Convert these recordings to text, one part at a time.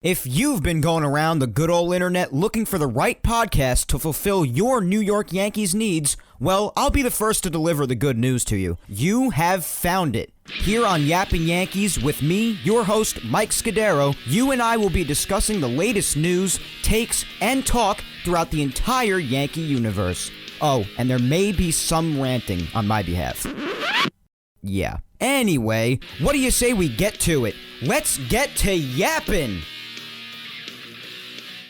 If you've been going around the good old internet looking for the right podcast to fulfill your New York Yankees needs, well, I'll be the first to deliver the good news to you. You have found it. Here on Yapping Yankees with me, your host, Mike Scudero, you and I will be discussing the latest news, takes, and talk throughout the entire Yankee universe. Oh, and there may be some ranting on my behalf. Yeah. Anyway, what do you say we get to it? Let's get to yapping!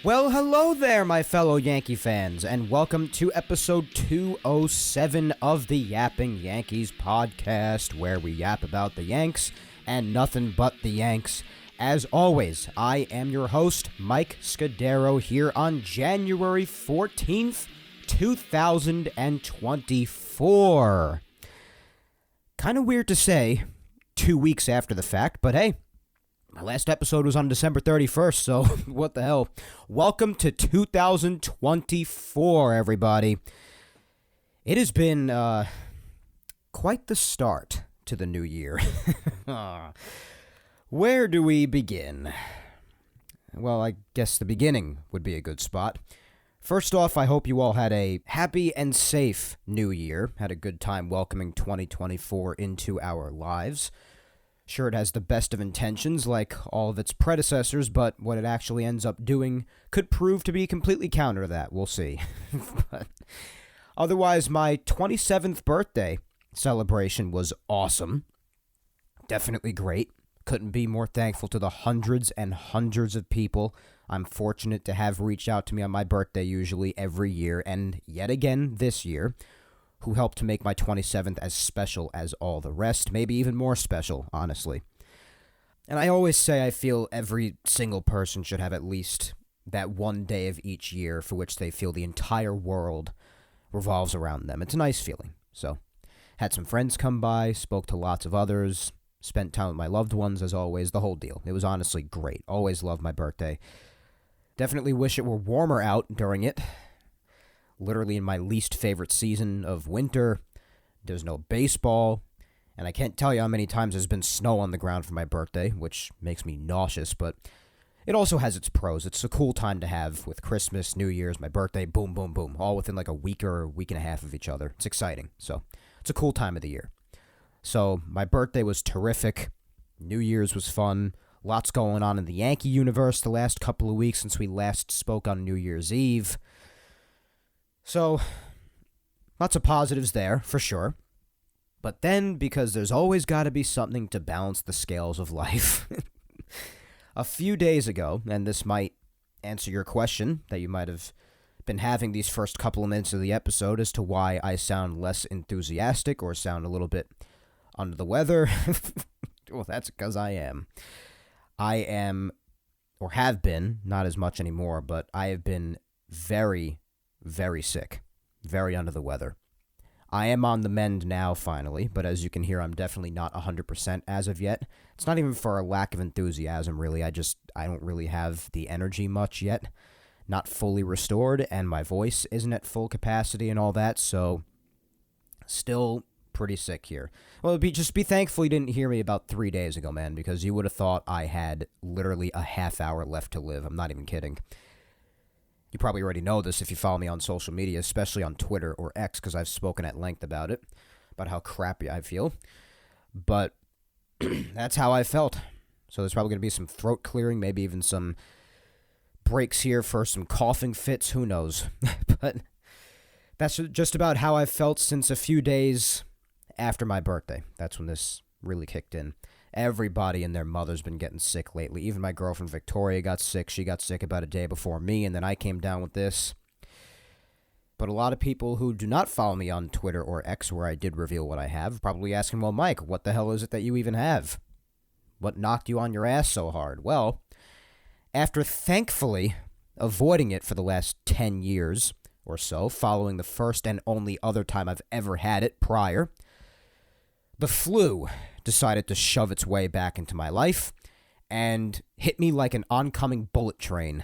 Well, hello there, my fellow Yankee fans, and welcome to episode 207 of the Yapping Yankees podcast, where we yap about the Yanks and nothing but the Yanks. As always, I am your host, Mike Scudero, here on January 14th, 2024. Kind of weird to say 2 weeks after the fact, but hey, my last episode was on December 31st, so what the hell. Welcome to 2024, everybody. It has been quite the start to the new year. Where do we begin? Well, I guess the beginning would be a good spot. First off, I hope you all had a happy and safe new year, had a good time welcoming 2024 into our lives. Sure, it has the best of intentions, like all of its predecessors, but what it actually ends up doing could prove to be completely counter to that. We'll see. But otherwise, my 27th birthday celebration was awesome. Definitely great. Couldn't be more thankful to the hundreds and hundreds of people I'm fortunate to have reached out to me on my birthday usually every year, and yet again this year, who helped to make my 27th as special as all the rest, maybe even more special, honestly. And I always say I feel every single person should have at least that one day of each year for which they feel the entire world revolves around them. It's a nice feeling. So, had some friends come by, spoke to lots of others, spent time with my loved ones as always, the whole deal. It was honestly great. Always loved my birthday. Definitely wish it were warmer out during it. Literally in my least favorite season of winter. There's no baseball. And I can't tell you how many times there's been snow on the ground for my birthday, which makes me nauseous, but it also has its pros. It's a cool time to have with Christmas, New Year's, my birthday, boom, boom, boom, all within like a week or a week and a half of each other. It's exciting. So it's a cool time of the year. So my birthday was terrific. New Year's was fun. Lots going on in the Yankee universe the last couple of weeks since we last spoke on New Year's Eve. So, lots of positives there, for sure. But then, because there's always got to be something to balance the scales of life, a few days ago, and this might answer your question that you might have been having these first couple of minutes of the episode as to why I sound less enthusiastic or sound a little bit under the weather. Well, that's because I am. I am, or have been, not as much anymore, but I have been very, very sick, very under the weather. I am on the mend now, finally, but as you can hear, I'm definitely not 100% as of yet. It's not even for a lack of enthusiasm, really. I don't really have the energy much yet. Not fully restored, and my voice isn't at full capacity and all that, so still pretty sick here. Well, just be thankful you didn't hear me about 3 days ago, man, because you would have thought I had literally a half hour left to live. I'm not even kidding. You probably already know this if you follow me on social media, especially on Twitter or X, because I've spoken at length about it, about how crappy I feel. But that's how I felt. So there's probably going to be some throat clearing, maybe even some breaks here for some coughing fits, who knows. But that's just about how I felt since a few days after my birthday. That's when this really kicked in. Everybody and their mother's been getting sick lately. Even my girlfriend Victoria got sick. She got sick about a day before me, and then I came down with this. But a lot of people who do not follow me on Twitter or X, where I did reveal what I have, are probably asking, well, Mike, what the hell is it that you even have? What knocked you on your ass so hard? Well, after thankfully avoiding it for the last 10 years or so, following the first and only other time I've ever had it prior, the flu decided to shove its way back into my life and hit me like an oncoming bullet train,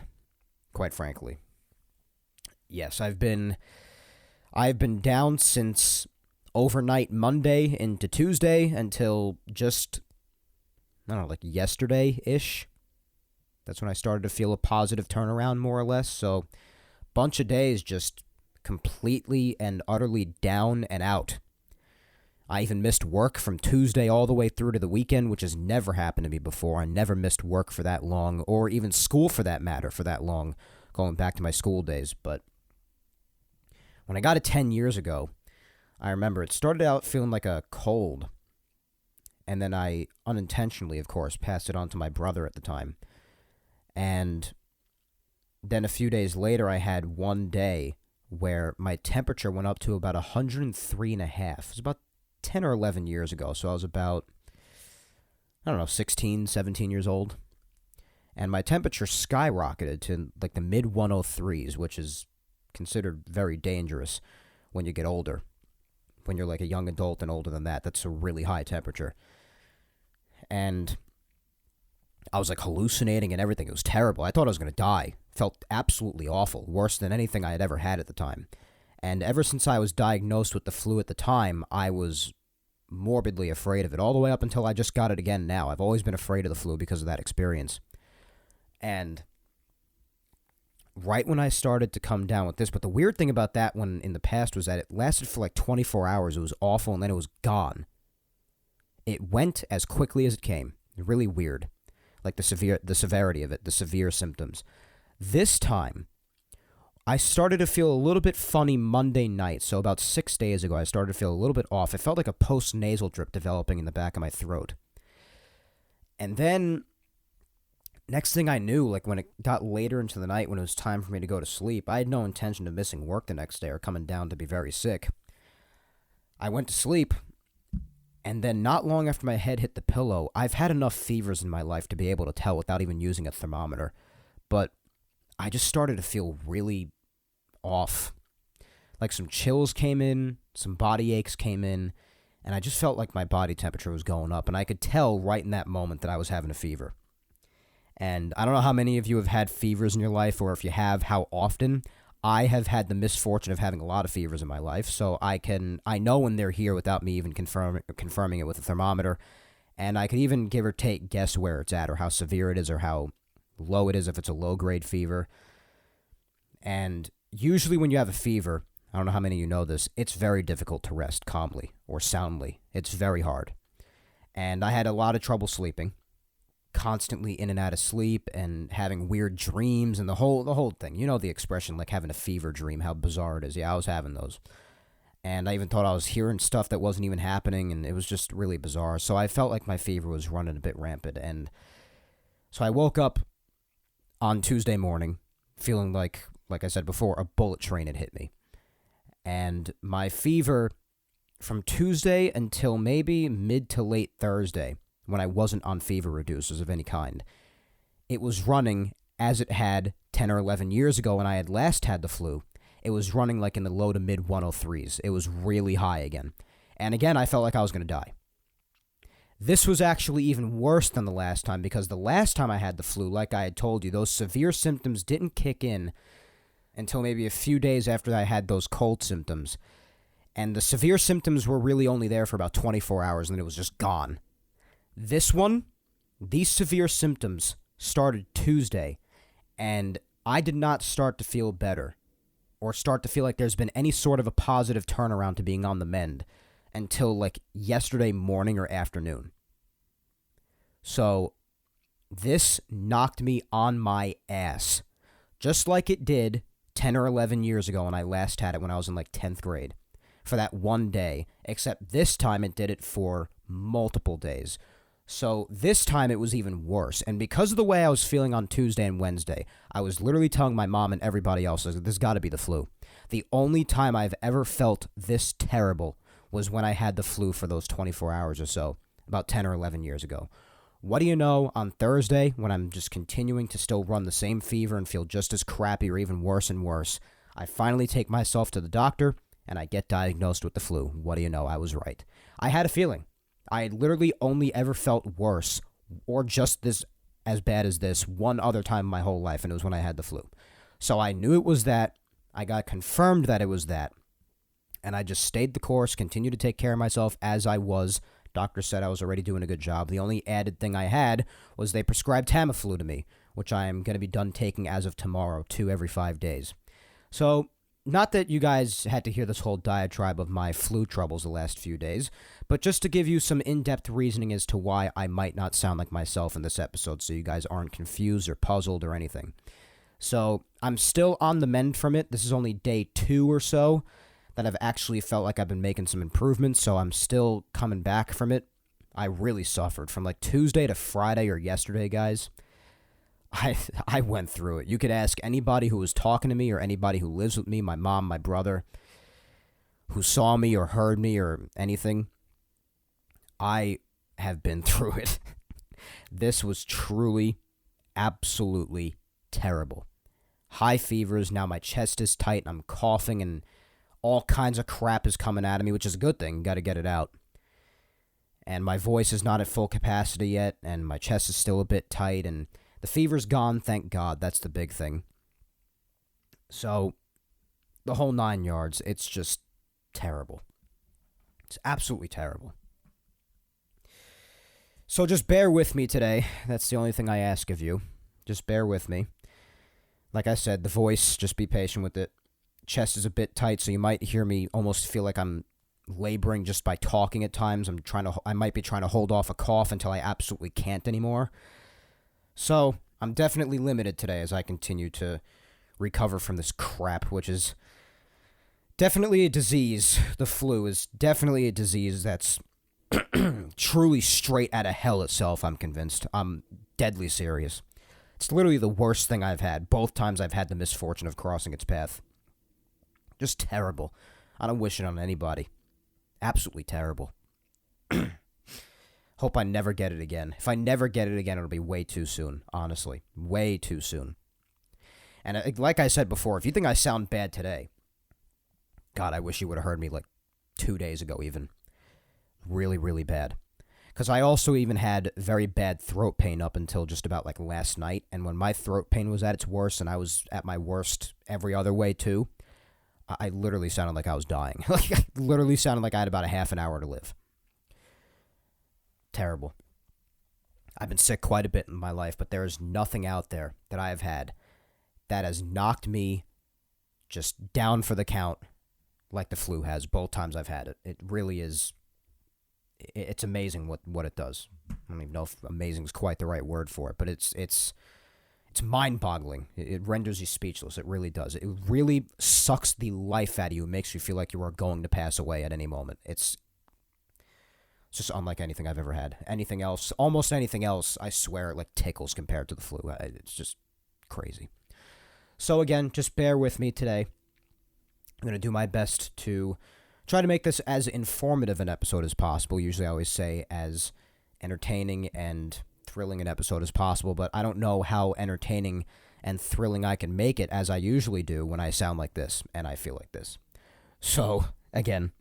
quite frankly. Yes, I've been down since overnight Monday into Tuesday until just, I don't know, like yesterday-ish. That's when I started to feel a positive turnaround, more or less. So, bunch of days just completely and utterly down and out. I even missed work from Tuesday all the way through to the weekend, which has never happened to me before. I never missed work for that long, or even school for that matter, for that long, going back to my school days. But when I got it 10 years ago, I remember it started out feeling like a cold. And then I unintentionally, of course, passed it on to my brother at the time. And then a few days later, I had one day where my temperature went up to about 103.5. It was about 10 or 11 years ago. So I was about, 16, 17 years old. And my temperature skyrocketed to like the mid 103s, which is considered very dangerous when you get older. When you're like a young adult and older than that, that's a really high temperature. And I was like hallucinating and everything. It was terrible. I thought I was going to die. Felt absolutely awful. Worse than anything I had ever had at the time. And ever since I was diagnosed with the flu at the time, I was morbidly afraid of it, all the way up until I just got it again now. I've always been afraid of the flu because of that experience. And right when I started to come down with this, but the weird thing about that one in the past was that it lasted for like 24 hours. It was awful, and then it was gone. It went as quickly as it came. Really weird. Like the severity of it, the severe symptoms. This time, I started to feel a little bit funny Monday night. So about 6 days ago, I started to feel a little bit off. It felt like a post-nasal drip developing in the back of my throat. And then, next thing I knew, like when it got later into the night, when it was time for me to go to sleep, I had no intention of missing work the next day or coming down to be very sick. I went to sleep, and then not long after my head hit the pillow, I've had enough fevers in my life to be able to tell without even using a thermometer. But I just started to feel really off. Like some chills came in, some body aches came in, and I just felt like my body temperature was going up, and I could tell right in that moment that I was having a fever. And I don't know how many of you have had fevers in your life, or if you have, how often. I have had the misfortune of having a lot of fevers in my life, so I know when they're here without me even confirming it with a thermometer, and I could even give or take guess where it's at, or how severe it is, or how low it is if it's a low-grade fever. And usually when you have a fever, I don't know how many of you know this, it's very difficult to rest calmly or soundly. It's very hard. And I had a lot of trouble sleeping, constantly in and out of sleep, and having weird dreams, and the whole thing. You know the expression, like having a fever dream, how bizarre it is. Yeah, I was having those. And I even thought I was hearing stuff that wasn't even happening, and it was just really bizarre. So I felt like my fever was running a bit rampant. And so I woke up on Tuesday morning feeling like I said before, a bullet train had hit me. And my fever from Tuesday until maybe mid to late Thursday, when I wasn't on fever reducers of any kind, it was running as it had 10 or 11 years ago when I had last had the flu. It was running like in the low to mid 103s. It was really high again. And again, I felt like I was going to die. This was actually even worse than the last time, because the last time I had the flu, like I had told you, those severe symptoms didn't kick in until maybe a few days after I had those cold symptoms. And the severe symptoms were really only there for about 24 hours, and then it was just gone. This one, these severe symptoms started Tuesday, and I did not start to feel better or start to feel like there's been any sort of a positive turnaround to being on the mend until like yesterday morning or afternoon. So this knocked me on my ass, just like it did 10 or 11 years ago when I last had it when I was in like 10th grade, for that one day, except this time it did it for multiple days. So this time it was even worse. And because of the way I was feeling on Tuesday and Wednesday, I was literally telling my mom and everybody else, this has got to be the flu. The only time I've ever felt this terrible was when I had the flu for those 24 hours or so, about 10 or 11 years ago. What do you know, on Thursday, when I'm just continuing to still run the same fever and feel just as crappy or even worse and worse, I finally take myself to the doctor and I get diagnosed with the flu. What do you know, I was right. I had a feeling. I had literally only ever felt worse or just this as bad as this one other time in my whole life, and it was when I had the flu. So I knew it was that. I got confirmed that it was that. And I just stayed the course, continued to take care of myself as I was. Doctor said I was already doing a good job. The only added thing I had was they prescribed Tamiflu to me, which I am going to be done taking as of tomorrow, 2 every 5 days. So, not that you guys had to hear this whole diatribe of my flu troubles the last few days, but just to give you some in-depth reasoning as to why I might not sound like myself in this episode so you guys aren't confused or puzzled or anything. So, I'm still on the mend from it. This is only day 2 or so that I've actually felt like I've been making some improvements, so I'm still coming back from it. I really suffered from like Tuesday to Friday or yesterday, guys. I went through it. You could ask anybody who was talking to me or anybody who lives with me, my mom, my brother, who saw me or heard me or anything. I have been through it. This was truly, absolutely terrible. High fevers. Now my chest is tight and I'm coughing and all kinds of crap is coming out of me, which is a good thing. Got to get it out. And my voice is not at full capacity yet, and my chest is still a bit tight, and the fever's gone, thank God. That's the big thing. So, the whole 9 yards, it's just terrible. It's absolutely terrible. So just bear with me today. That's the only thing I ask of you. Just bear with me. Like I said, the voice, just be patient with it. Chest is a bit tight, so you might hear me almost feel like I'm laboring just by talking at times. I might be trying to hold off a cough until I absolutely can't anymore. So, I'm definitely limited today as I continue to recover from this crap, which is definitely a disease. The flu is definitely a disease that's truly straight out of hell itself, I'm convinced. I'm deadly serious. It's literally the worst thing I've had, both times I've had the misfortune of crossing its path. Just terrible. I don't wish it on anybody. Absolutely terrible. Hope I never get it again. If I never get it again, it'll be way too soon, honestly. Way too soon. And like I said before, if you think I sound bad today, God, I wish you would have heard me like 2 days ago even. Really, really bad. Because I also even had very bad throat pain up until just about like last night. And when my throat pain was at its worst, and I was at my worst every other way too, I literally sounded like I was dying. Like, I literally sounded like I had about a half an hour to live. Terrible. I've been sick quite a bit in my life, but there is nothing out there that I have had that has knocked me just down for the count like the flu has both times I've had it. It really is. It's amazing what it does. I don't even know if amazing is quite the right word for it, but it's mind-boggling. It renders you speechless. It really does. It really sucks the life out of you. It makes you feel like you are going to pass away at any moment. It's just unlike anything I've ever had. Anything else, almost anything else, I swear it like tickles compared to the flu. It's just crazy. So again, just bear with me today. I'm going to do my best to try to make this as informative an episode as possible. Usually I always say as entertaining and thrilling an episode as possible, but I don't know how entertaining and thrilling I can make it as I usually do when I sound like this and I feel like this. So, again,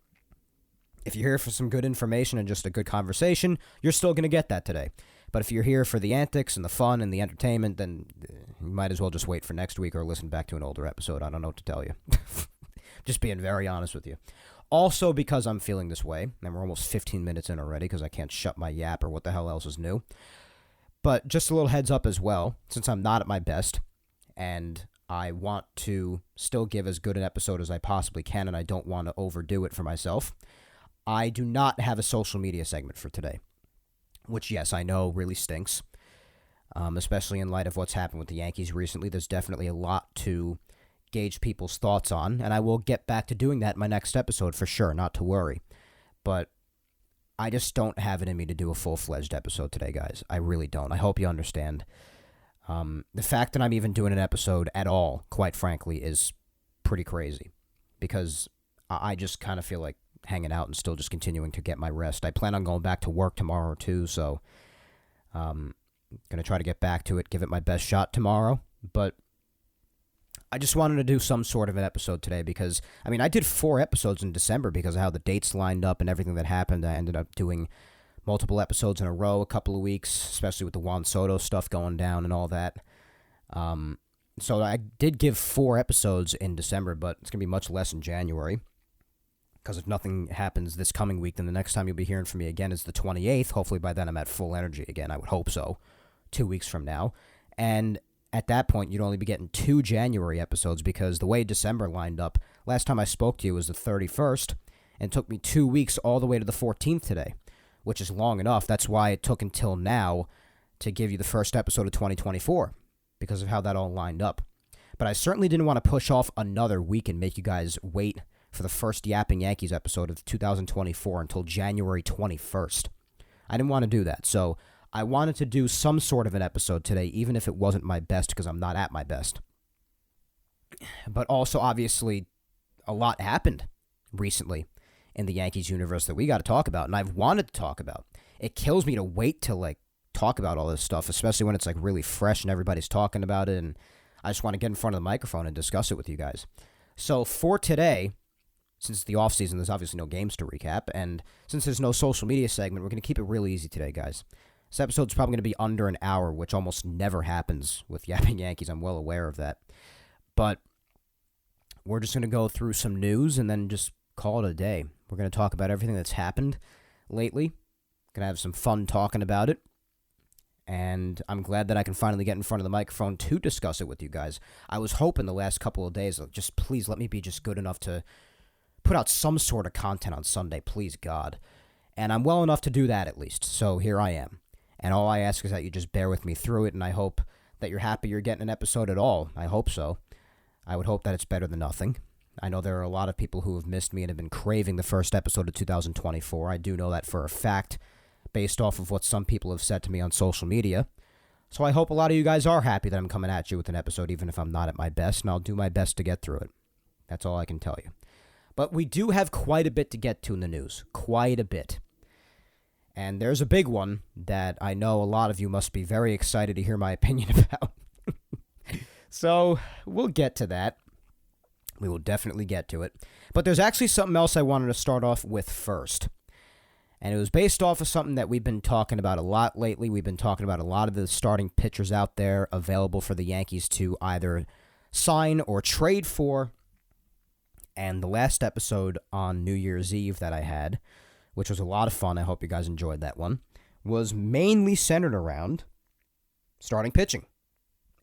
if you're here for some good information and just a good conversation, you're still going to get that today. But if you're here for the antics and the fun and the entertainment, then you might as well just wait for next week or listen back to an older episode. I don't know what to tell you. Just being very honest with you. Also, because I'm feeling this way, and we're almost 15 minutes in already because I can't shut my yap or what the hell else is new. But just a little heads up as well, since I'm not at my best, and I want to still give as good an episode as I possibly can, and I don't want to overdo it for myself, I do not have a social media segment for today, which, yes, I know really stinks, especially in light of what's happened with the Yankees recently. There's definitely a lot to gauge people's thoughts on, and I will get back to doing that in my next episode for sure, not to worry. But I just don't have it in me to do a full-fledged episode today, guys. I really don't. I hope you understand. The fact that I'm even doing an episode at all, quite frankly, is pretty crazy, because I just kind of feel like hanging out and still just continuing to get my rest. I plan on going back to work tomorrow, too, so going to try to get back to it, give it my best shot tomorrow, but I just wanted to do some sort of an episode today because, I mean, I did 4 episodes in December because of how the dates lined up and everything that happened. I ended up doing multiple episodes in a row a couple of weeks, especially with the Juan Soto stuff going down and all that. So I did give 4 episodes in December, but it's going to be much less in January because if nothing happens this coming week, then the next time you'll be hearing from me again is the 28th. Hopefully by then I'm at full energy again. I would hope so. 2 weeks from now. And at that point, you'd only be getting 2 January episodes because the way December lined up, last time I spoke to you was the 31st, and it took me 2 weeks all the way to the 14th today, which is long enough. That's why it took until now to give you the first episode of 2024, because of how that all lined up. But I certainly didn't want to push off another week and make you guys wait for the first Yapping Yankees episode of 2024 until January 21st. I didn't want to do that, so I wanted to do some sort of an episode today, even if it wasn't my best, because I'm not at my best. But also, obviously, a lot happened recently in the Yankees universe that we got to talk about, and I've wanted to talk about. It kills me to wait to, talk about all this stuff, especially when it's, really fresh and everybody's talking about it, and I just want to get in front of the microphone and discuss it with you guys. So for today, since it's the offseason, there's obviously no games to recap, and since there's no social media segment, we're going to keep it really easy today, guys. This episode's probably going to be under an hour, which almost never happens with Yapping Yankees. I'm well aware of that. But we're just going to go through some news and then just call it a day. We're going to talk about everything that's happened lately. Going to have some fun talking about it. And I'm glad that I can finally get in front of the microphone to discuss it with you guys. I was hoping the last couple of days, just please let me be just good enough to put out some sort of content on Sunday, please God. And I'm well enough to do that at least. So here I am. And all I ask is that you just bear with me through it, and I hope that you're happy you're getting an episode at all. I hope so. I would hope that it's better than nothing. I know there are a lot of people who have missed me and have been craving the first episode of 2024. I do know that for a fact, based off of what some people have said to me on social media. So I hope a lot of you guys are happy that I'm coming at you with an episode, even if I'm not at my best, and I'll do my best to get through it. That's all I can tell you. But we do have quite a bit to get to in the news. Quite a bit. And there's a big one that I know a lot of you must be very excited to hear my opinion about. So we'll get to that. We will definitely get to it. But there's actually something else I wanted to start off with first. And it was based off of something that we've been talking about a lot lately. We've been talking about a lot of the starting pitchers out there available for the Yankees to either sign or trade for. And the last episode on New Year's Eve that I had, which was a lot of fun, I hope you guys enjoyed that one, was mainly centered around starting pitching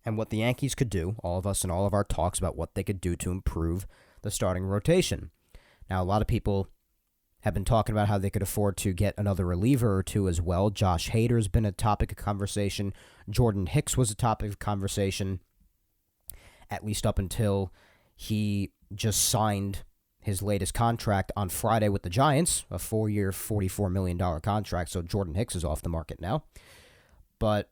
and what the Yankees could do, all of us and all of our talks about what they could do to improve the starting rotation. Now, a lot of people have been talking about how they could afford to get another reliever or two as well. Josh Hader's been a topic of conversation. Jordan Hicks was a topic of conversation, at least up until he just signed his latest contract on Friday with the Giants, a 4-year, $44 million contract, so Jordan Hicks is off the market now. But,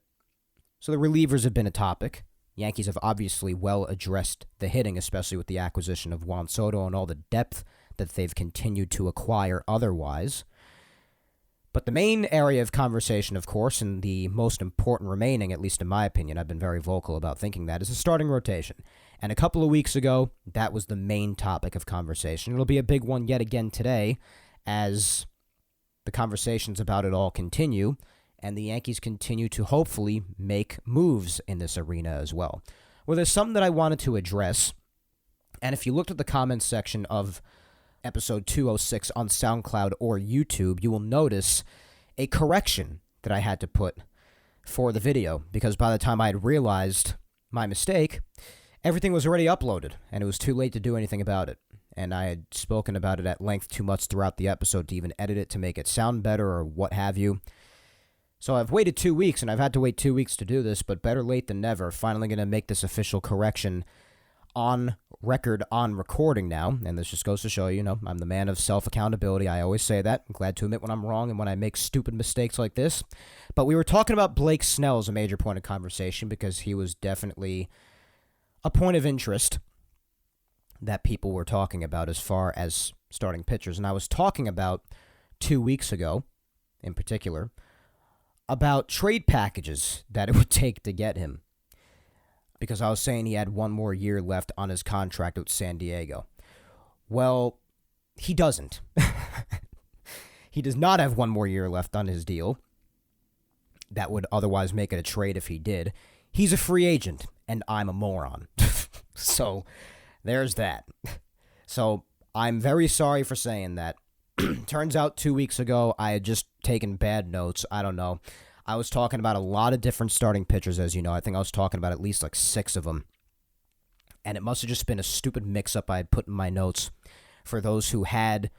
so the relievers have been a topic. Yankees have obviously well addressed the hitting, especially with the acquisition of Juan Soto and all the depth that they've continued to acquire otherwise. But the main area of conversation, of course, and the most important remaining, at least in my opinion, I've been very vocal about thinking that, is the starting rotation. And a couple of weeks ago, that was the main topic of conversation. It'll be a big one yet again today as the conversations about it all continue, and the Yankees continue to hopefully make moves in this arena as well. Well, there's something that I wanted to address, and if you looked at the comments section of episode 206 on SoundCloud or YouTube, you will notice a correction that I had to put for the video, because by the time I had realized my mistake, everything was already uploaded, and it was too late to do anything about it. And I had spoken about it at length too much throughout the episode to even edit it to make it sound better or what have you. So I've waited 2 weeks, and I've had to wait 2 weeks to do this, but better late than never. Finally going to make this official correction on record, on recording now, and this just goes to show you, I'm the man of self-accountability. I always say that. I'm glad to admit when I'm wrong and when I make stupid mistakes like this. But we were talking about Blake Snell as a major point of conversation because he was definitely a point of interest that people were talking about as far as starting pitchers. And I was talking about 2 weeks ago, in particular, about trade packages that it would take to get him, because I was saying he had one more year left on his contract with San Diego. Well, he doesn't. He does not have one more year left on his deal. That would otherwise make it a trade if he did. He's a free agent, and I'm a moron. So, there's that. So, I'm very sorry for saying that. Turns out 2 weeks ago, I had just taken bad notes. I don't know. I was talking about a lot of different starting pitchers, as you know. I think I was talking about at least like 6 of them. And it must have just been a stupid mix-up I had put in my notes for those who had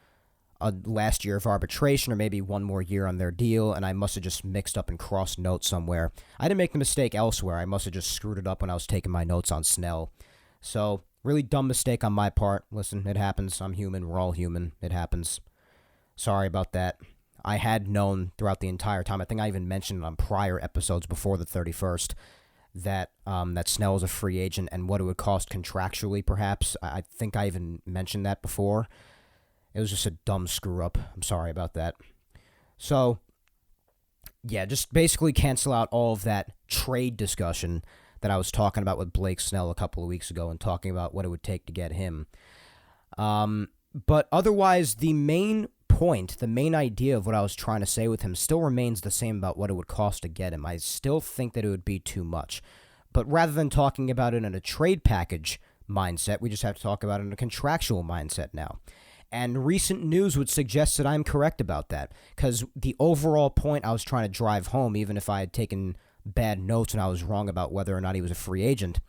a last year of arbitration or maybe one more year on their deal, and I must have just mixed up and crossed notes somewhere. I didn't make the mistake elsewhere. I must have just screwed it up when I was taking my notes on Snell. So, really dumb mistake on my part. Listen, it happens. I'm human. We're all human. It happens. Sorry about that. I had known throughout the entire time. I think I even mentioned on prior episodes before the 31st that Snell is a free agent and what it would cost contractually, perhaps. I think I even mentioned that before. It was just a dumb screw-up. I'm sorry about that. So, yeah, just basically cancel out all of that trade discussion that I was talking about with Blake Snell a couple of weeks ago and talking about what it would take to get him. But otherwise, the main point, the main idea of what I was trying to say with him still remains the same about what it would cost to get him. I still think that it would be too much. But rather than talking about it in a trade package mindset, we just have to talk about it in a contractual mindset now. And recent news would suggest that I'm correct about that, because the overall point I was trying to drive home, even if I had taken bad notes and I was wrong about whether or not he was a free agent,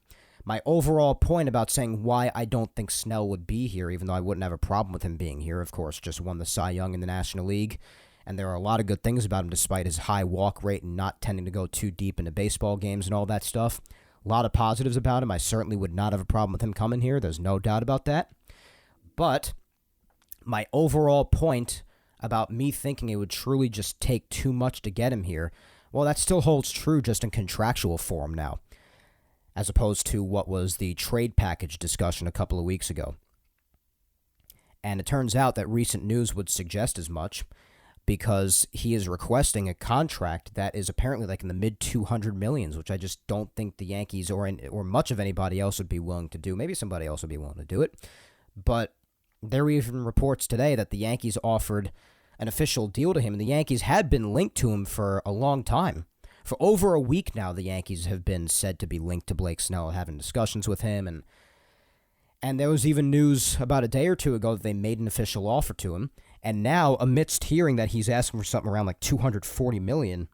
my overall point about saying why I don't think Snell would be here, even though I wouldn't have a problem with him being here, of course, just won the Cy Young in the National League, and there are a lot of good things about him despite his high walk rate and not tending to go too deep into baseball games and all that stuff. A lot of positives about him. I certainly would not have a problem with him coming here. There's no doubt about that. But my overall point about me thinking it would truly just take too much to get him here, well, that still holds true just in contractual form now, as opposed to what was the trade package discussion a couple of weeks ago. And it turns out that recent news would suggest as much, because he is requesting a contract that is apparently like in the mid $200 million, which I just don't think the Yankees or much of anybody else would be willing to do. Maybe somebody else would be willing to do it. But there were even reports today that the Yankees offered an official deal to him, and the Yankees had been linked to him for a long time. For over a week now, the Yankees have been said to be linked to Blake Snell, having discussions with him, and there was even news about a day or two ago that they made an official offer to him. And now, amidst hearing that he's asking for something around like $240 million,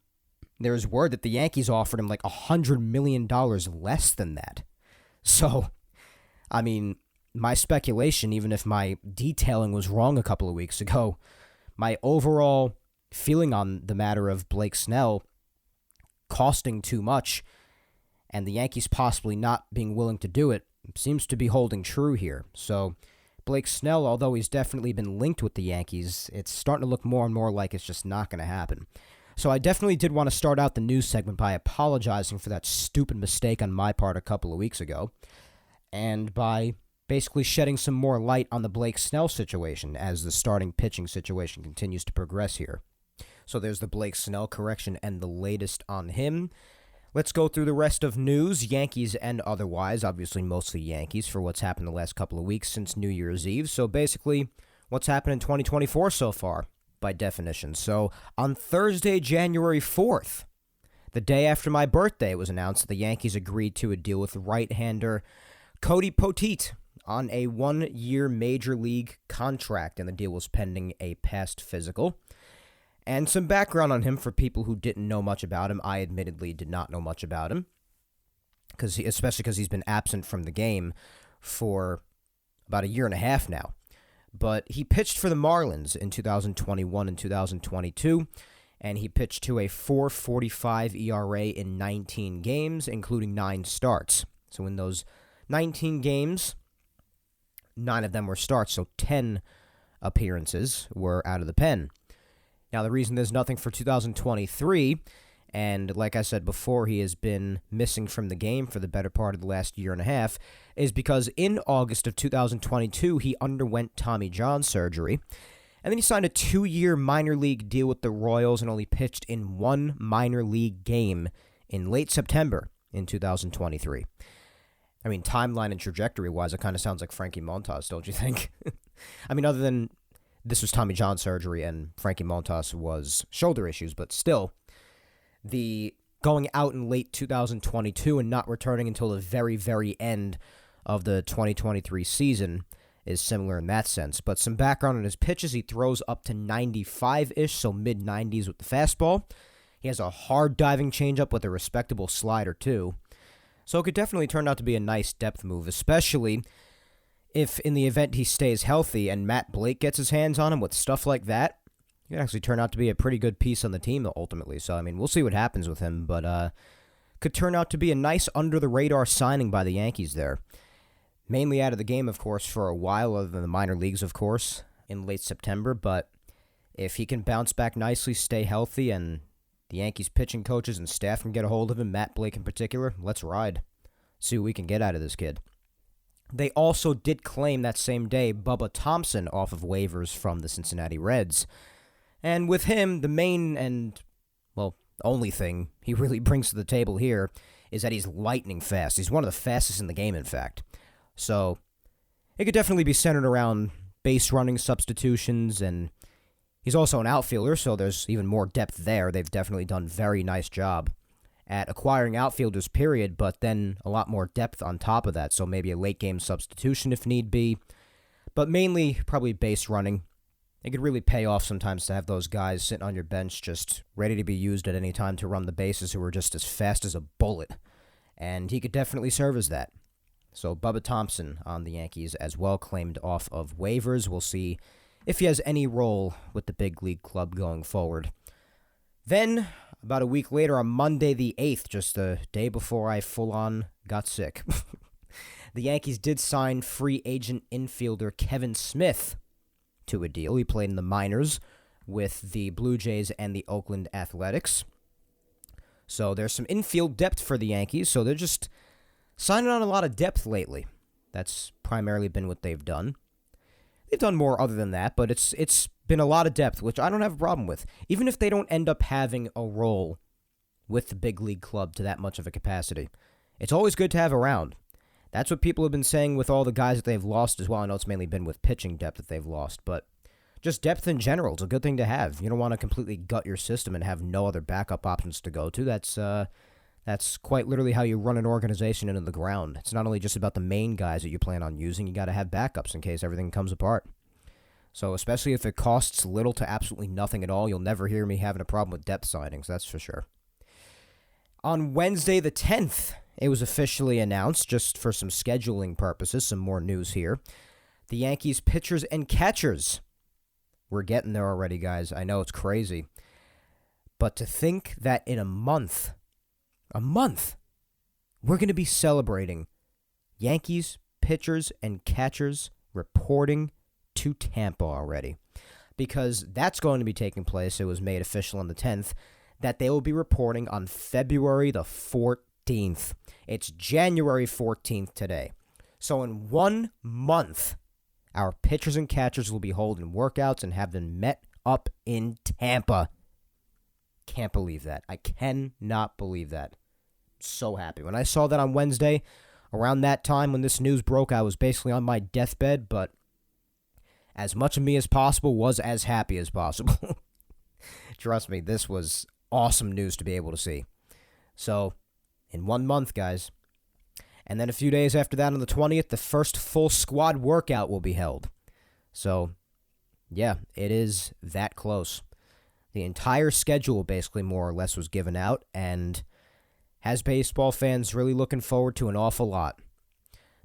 there's word that the Yankees offered him like $100 million less than that. So, I mean, my speculation, even if my detailing was wrong a couple of weeks ago, my overall feeling on the matter of Blake Snell costing too much and the Yankees possibly not being willing to do it seems to be holding true here. So Blake Snell, although he's definitely been linked with the Yankees, it's starting to look more and more like it's just not going to happen. So I definitely did want to start out the news segment by apologizing for that stupid mistake on my part a couple of weeks ago, and by basically shedding some more light on the Blake Snell situation as the starting pitching situation continues to progress here. So there's the Blake Snell correction and the latest on him. Let's go through the rest of news, Yankees and otherwise, obviously mostly Yankees, for what's happened the last couple of weeks since New Year's Eve. So basically, what's happened in 2024 so far, by definition. So on Thursday, January 4th, the day after my birthday, it was announced that the Yankees agreed to a deal with right-hander Cody Poteet on a 1-year major league contract, and the deal was pending a past physical. And some background on him for people who didn't know much about him. I admittedly did not know much about him, especially because he's been absent from the game for about a year and a half now. But he pitched for the Marlins in 2021 and 2022, and he pitched to a 4.45 ERA in 19 games, including 9 starts. So in those 19 games, 9 of them were starts, so 10 appearances were out of the pen. Now, the reason there's nothing for 2023, and like I said before, he has been missing from the game for the better part of the last year and a half, is because in August of 2022, he underwent Tommy John surgery, and then he signed a 2-year minor league deal with the Royals and only pitched in 1 minor league game in late September in 2023. I mean, timeline and trajectory-wise, it kind of sounds like Frankie Montas, don't you think? I mean, other than this was Tommy John surgery and Frankie Montas was shoulder issues, but still, the going out in late 2022 and not returning until the very, very end of the 2023 season is similar in that sense. But some background on his pitches, he throws up to 95-ish, so mid-90s with the fastball. He has a hard diving changeup with a respectable slider, too. So it could definitely turn out to be a nice depth move, especially if in the event he stays healthy and Matt Blake gets his hands on him with stuff like that. It could actually turn out to be a pretty good piece on the team ultimately. So, I mean, we'll see what happens with him, but could turn out to be a nice under-the-radar signing by the Yankees there. Mainly out of the game, of course, for a while, other than the minor leagues, of course, in late September. But if he can bounce back nicely, stay healthy, and the Yankees pitching coaches and staff can get a hold of him, Matt Blake in particular, let's ride. See what we can get out of this kid. They also did claim that same day Bubba Thompson off of waivers from the Cincinnati Reds. And with him, the main and, well, only thing he really brings to the table here is that he's lightning fast. He's one of the fastest in the game, in fact. So it could definitely be centered around base running substitutions, and he's also an outfielder, so there's even more depth there. They've definitely done a very nice job at acquiring outfielders, period, but then a lot more depth on top of that, so maybe a late-game substitution if need be. But mainly, probably base running. It could really pay off sometimes to have those guys sitting on your bench just ready to be used at any time to run the bases who are just as fast as a bullet. And he could definitely serve as that. So Bubba Thompson on the Yankees as well, claimed off of waivers. We'll see if he has any role with the big league club going forward. Then, about a week later, on Monday the 8th, just the day before I full-on got sick, the Yankees did sign free agent infielder Kevin Smith to a deal. He played in the minors with the Blue Jays and the Oakland Athletics. So there's some infield depth for the Yankees, so they're just signing on a lot of depth lately. That's primarily been what they've done. They've done more other than that, but it's been a lot of depth, which I don't have a problem with. Even if they don't end up having a role with the big league club to that much of a capacity, it's always good to have around. That's what people have been saying with all the guys that they've lost as well. I know it's mainly been with pitching depth that they've lost, but just depth in general is a good thing to have. You don't want to completely gut your system and have no other backup options to go to. That's quite literally how you run an organization into the ground. It's not only just about the main guys that you plan on using. You got to have backups in case everything comes apart. So especially if it costs little to absolutely nothing at all, you'll never hear me having a problem with depth signings, that's for sure. On Wednesday the 10th, it was officially announced, just for some scheduling purposes, some more news here. The Yankees pitchers and catchers. We're getting there already, guys. I know it's crazy. But to think that in a month, we're going to be celebrating Yankees pitchers and catchers reporting to Tampa already. Because that's going to be taking place. It was made official on the 10th that they will be reporting on February the 14th. It's January 14th today. So in 1 month, our pitchers and catchers will be holding workouts and have them met up in Tampa. Can't believe that. I cannot believe that. So happy. When I saw that on Wednesday, around that time when this news broke, I was basically on my deathbed, but as much of me as possible was as happy as possible. Trust me, this was awesome news to be able to see. So, in 1 month, guys. And then a few days after that, on the 20th, the first full squad workout will be held. So, yeah, it is that close. The entire schedule, basically, more or less, was given out, and has baseball fans really looking forward to an awful lot.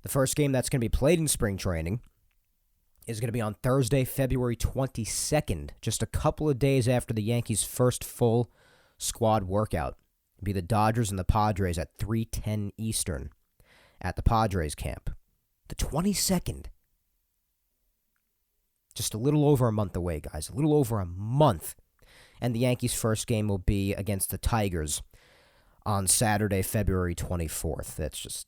The first game that's going to be played in spring training is going to be on Thursday, February 22nd, just a couple of days after the Yankees' first full squad workout. It'll be the Dodgers and the Padres at 3:10 Eastern at the Padres camp. The 22nd. Just a little over a month away, guys. A little over a month. And the Yankees' first game will be against the Tigers on Saturday, February 24th. It's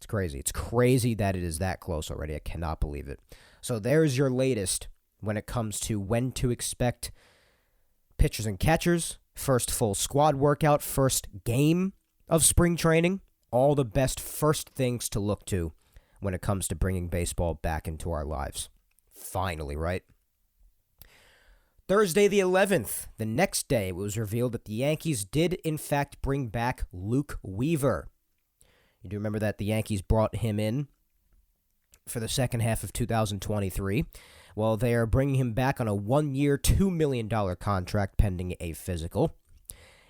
crazy. It's crazy that it is that close already. I cannot believe it. So there's your latest when it comes to when to expect pitchers and catchers, first full squad workout, first game of spring training, all the best first things to look to when it comes to bringing baseball back into our lives. Finally, right? Thursday the 11th, the next day, it was revealed that the Yankees did in fact bring back Luke Weaver. You do remember that the Yankees brought him in for the second half of 2023. Well, they are bringing him back on a 1-year, $2 million contract pending a physical.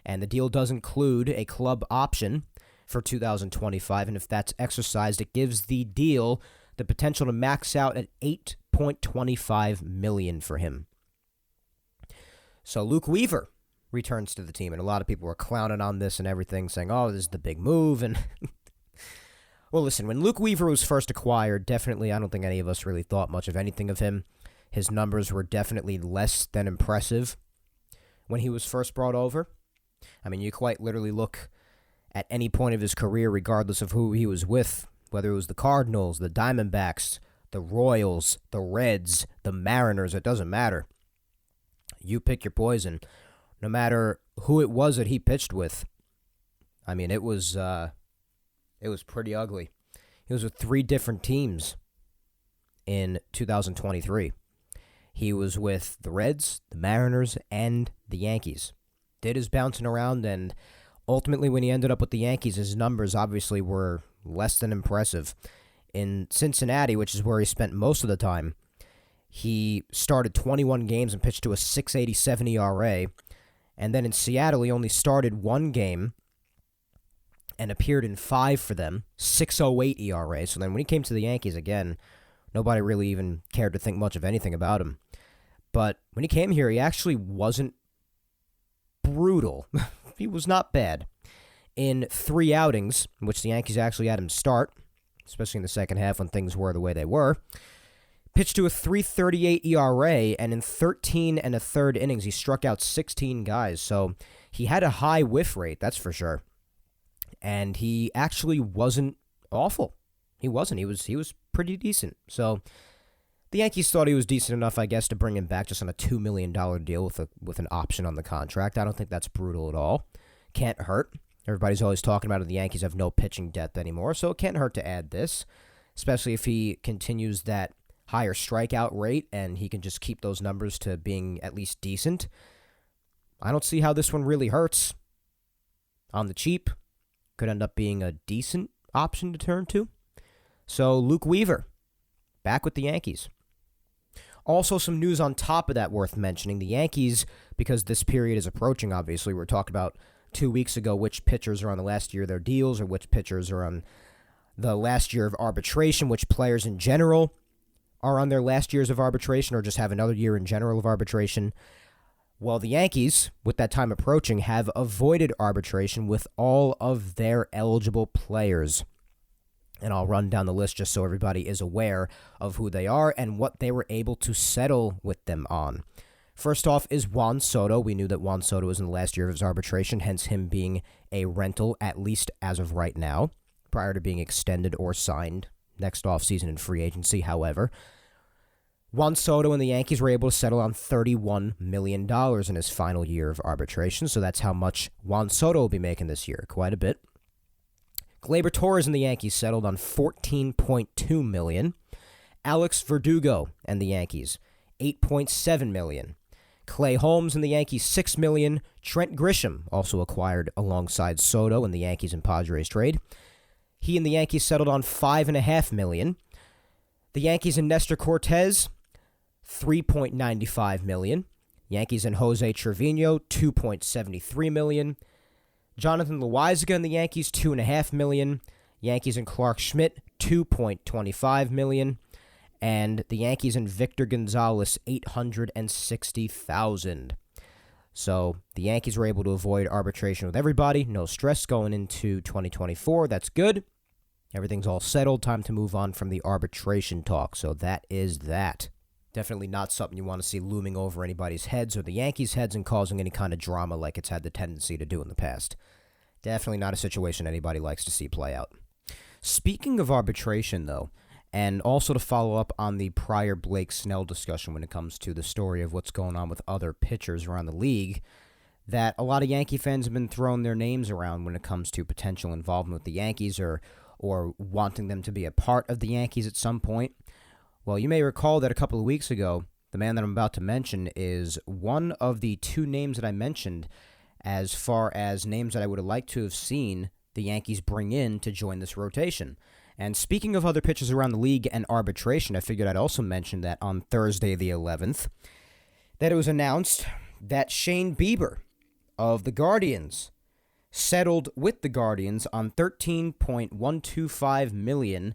And the deal does include a club option for 2025, and if that's exercised, it gives the deal the potential to max out at $8.25 million for him. So Luke Weaver returns to the team, and a lot of people were clowning on this and everything, saying, oh, this is the big move. And well, listen, when Luke Weaver was first acquired, definitely I don't think any of us really thought much of anything of him. His numbers were definitely less than impressive when he was first brought over. I mean, you quite literally look at any point of his career, regardless of who he was with, whether it was the Cardinals, the Diamondbacks, the Royals, the Reds, the Mariners, it doesn't matter. You pick your poison. No matter who it was that he pitched with. I mean, it was pretty ugly. He was with 3 different teams in 2023. He was with the Reds, the Mariners, and the Yankees. Did his bouncing around, and ultimately when he ended up with the Yankees, his numbers obviously were less than impressive. In Cincinnati, which is where he spent most of the time, he started 21 games and pitched to a 6.87 ERA. And then in Seattle, he only started 1 game and appeared in 5 for them, 6.08 ERA. So then when he came to the Yankees again, nobody really even cared to think much of anything about him. But when he came here, he actually wasn't brutal. He was not bad. In 3 outings, in which the Yankees actually had him start, especially in the second half when things were the way they were, pitched to a 3.38 ERA, and in 13 1/3 innings, he struck out 16 guys. So he had a high whiff rate, that's for sure. And he actually wasn't awful. He wasn't. He was pretty decent. So the Yankees thought he was decent enough, I guess, to bring him back just on a $2 million deal with an option on the contract. I don't think that's brutal at all. Can't hurt. Everybody's always talking about it. The Yankees have no pitching depth anymore, so it can't hurt to add this, especially if he continues that higher strikeout rate and he can just keep those numbers to being at least decent. I don't see how this one really hurts. On the cheap, could end up being a decent option to turn to. So Luke Weaver, back with the Yankees. Also, some news on top of that worth mentioning. The Yankees, because this period is approaching, obviously, we were talking about 2 weeks ago which pitchers are on the last year of their deals or which pitchers are on the last year of arbitration, which players in general are on their last years of arbitration or just have another year in general of arbitration. Well, the Yankees, with that time approaching, have avoided arbitration with all of their eligible players. And I'll run down the list just so everybody is aware of who they are and what they were able to settle with them on. First off is Juan Soto. We knew that Juan Soto was in the last year of his arbitration, hence him being a rental, at least as of right now, prior to being extended or signed next offseason in free agency. However, Juan Soto and the Yankees were able to settle on $31 million in his final year of arbitration, so that's how much Juan Soto will be making this year, quite a bit. Gleyber Torres and the Yankees settled on $14.2 million. Alex Verdugo and the Yankees, $8.7 million. Clay Holmes and the Yankees, $6 million. Trent Grisham, also acquired alongside Soto in the Yankees and Padres trade. He and the Yankees settled on $5.5 million. The Yankees and Nestor Cortez, $3.95 million. Yankees and Jose Trevino, $2.73 million. Jonathan Loaizaga and the Yankees, $2.5 million. Yankees and Clark Schmidt, $2.25 million. And the Yankees and Victor Gonzalez, $860,000. So the Yankees were able to avoid arbitration with everybody. No stress going into 2024. That's good. Everything's all settled. Time to move on from the arbitration talk. So that is that. Definitely not something you want to see looming over anybody's heads or the Yankees' heads and causing any kind of drama like it's had the tendency to do in the past. Definitely not a situation anybody likes to see play out. Speaking of arbitration, though, and also to follow up on the prior Blake Snell discussion when it comes to the story of what's going on with other pitchers around the league, that a lot of Yankee fans have been throwing their names around when it comes to potential involvement with the Yankees or wanting them to be a part of the Yankees at some point. Well, you may recall that a couple of weeks ago, the man that I'm about to mention is one of the 2 names that I mentioned as far as names that I would have liked to have seen the Yankees bring in to join this rotation. And speaking of other pitchers around the league and arbitration, I figured I'd also mention that on Thursday the 11th, that it was announced that Shane Bieber of the Guardians settled with the Guardians on $13.125 million,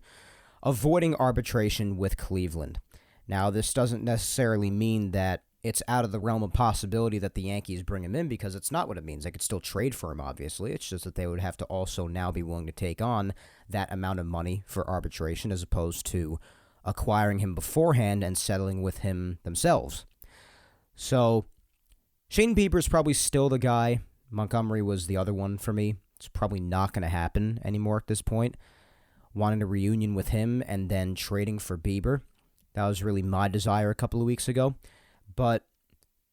avoiding arbitration with Cleveland. Now, this doesn't necessarily mean that it's out of the realm of possibility that the Yankees bring him in, because it's not what it means. They could still trade for him, obviously. It's just that they would have to also now be willing to take on that amount of money for arbitration, as opposed to acquiring him beforehand and settling with him themselves. So, Shane Bieber is probably still the guy. Montgomery was the other one for me. It's probably not going to happen anymore at this point. Wanting a reunion with him and then trading for Bieber. That was really my desire a couple of weeks ago. But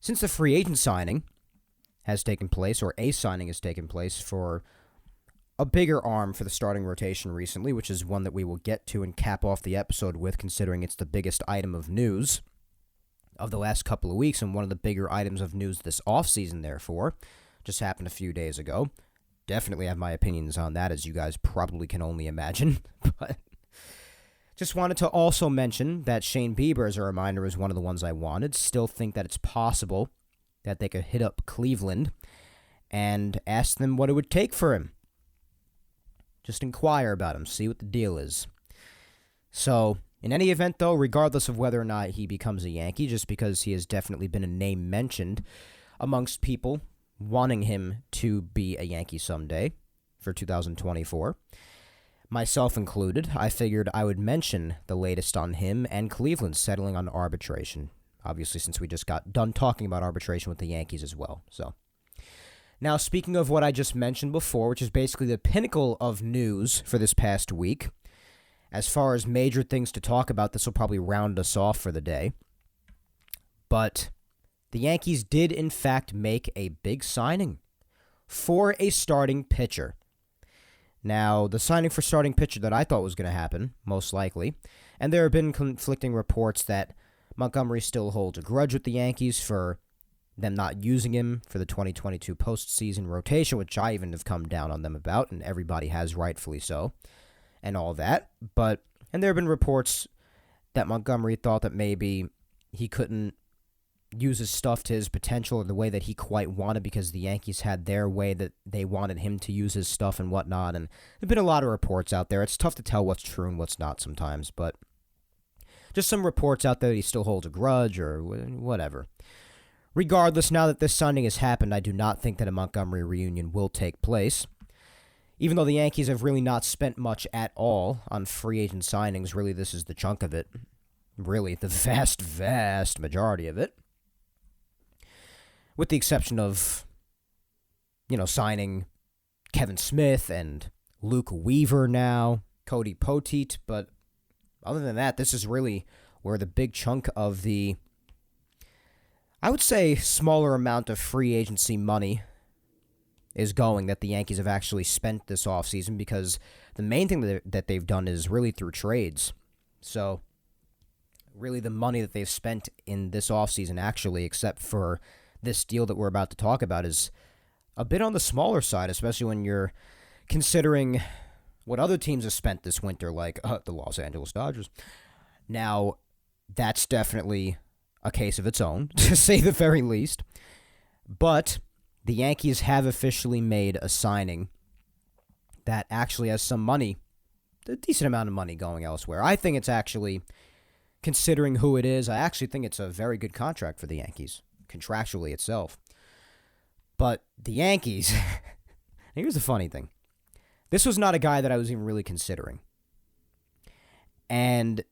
since the free agent signing has taken place, or a signing has taken place for a bigger arm for the starting rotation recently, which is one that we will get to and cap off the episode with, considering it's the biggest item of news of the last couple of weeks and one of the bigger items of news this offseason, therefore. Just happened a few days ago. Definitely have my opinions on that, as you guys probably can only imagine. But just wanted to also mention that Shane Bieber, as a reminder, is one of the ones I wanted. Still think that it's possible that they could hit up Cleveland and ask them what it would take for him. Just inquire about him, see what the deal is. So, in any event, though, regardless of whether or not he becomes a Yankee, just because he has definitely been a name mentioned amongst people wanting him to be a Yankee someday for 2024, myself included, I figured I would mention the latest on him and Cleveland settling on arbitration. Obviously, since we just got done talking about arbitration with the Yankees as well. So, now speaking of what I just mentioned before, which is basically the pinnacle of news for this past week, as far as major things to talk about, this will probably round us off for the day. But the Yankees did, in fact, make a big signing for a starting pitcher. Now, the signing for starting pitcher that I thought was going to happen, most likely, and there have been conflicting reports that Montgomery still holds a grudge with the Yankees for them not using him for the 2022 postseason rotation, which I even have come down on them about, and everybody has, rightfully so, and all that. And there have been reports that Montgomery thought that maybe he couldn't use his stuff to his potential in the way that he quite wanted, because the Yankees had their way that they wanted him to use his stuff and whatnot. And there have been a lot of reports out there. It's tough to tell what's true and what's not sometimes, but just some reports out there that he still holds a grudge or whatever. Regardless, now that this signing has happened, I do not think that a Montgomery reunion will take place. Even though the Yankees have really not spent much at all on free agent signings, really this is the chunk of it. Really, the vast, vast majority of it. With the exception of, signing Kevin Smith and Luke Weaver now, Cody Poteet. But other than that, this is really where the big chunk of the, I would say, smaller amount of free agency money is going that the Yankees have actually spent this offseason, because the main thing that they've done is really through trades. So, really the money that they've spent in this offseason, actually, except for this deal that we're about to talk about, is a bit on the smaller side, especially when you're considering what other teams have spent this winter, like the Los Angeles Dodgers. Now, that's definitely a case of its own, to say the very least. But the Yankees have officially made a signing that actually has some money, a decent amount of money going elsewhere. I think it's actually, considering who it is, I actually think it's a very good contract for the Yankees, contractually itself. But the Yankees, here's the funny thing. This was not a guy that I was even really considering. And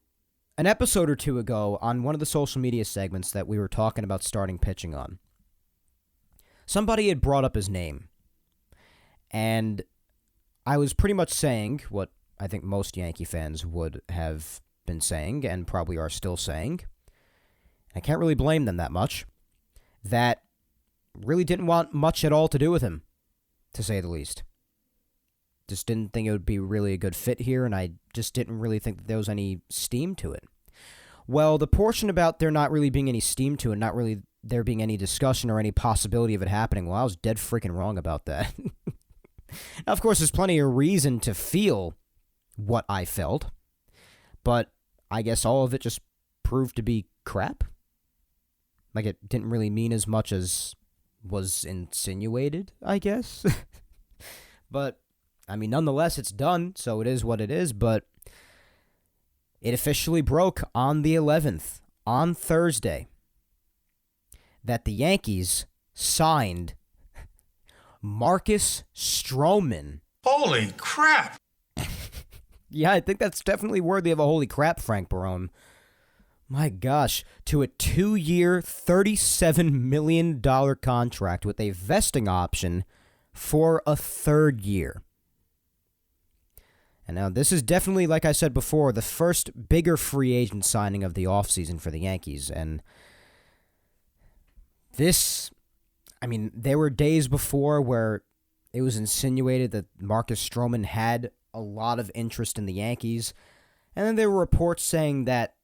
an episode or two ago, on one of the social media segments that we were talking about starting pitching on, somebody had brought up his name. And I was pretty much saying what I think most Yankee fans would have been saying, and probably are still saying. I can't really blame them that much. That really didn't want much at all to do with him, to say the least. Just didn't think it would be really a good fit here, and I just didn't really think that there was any steam to it. Well, the portion about there not really being any steam to it, not really there being any discussion or any possibility of it happening, well, I was dead freaking wrong about that. Now, of course, there's plenty of reason to feel what I felt, but I guess all of it just proved to be crap. Like, it didn't really mean as much as was insinuated, I guess. But, I mean, nonetheless, it's done, so it is what it is. But it officially broke on the 11th, on Thursday, that the Yankees signed Marcus Stroman. Holy crap! Yeah, I think that's definitely worthy of a holy crap, Frank Barone. My gosh, to a 2-year, $37 million contract with a vesting option for a third year. And now this is definitely, like I said before, the first bigger free agent signing of the offseason for the Yankees. And this, I mean, there were days before where it was insinuated that Marcus Stroman had a lot of interest in the Yankees. And then there were reports saying that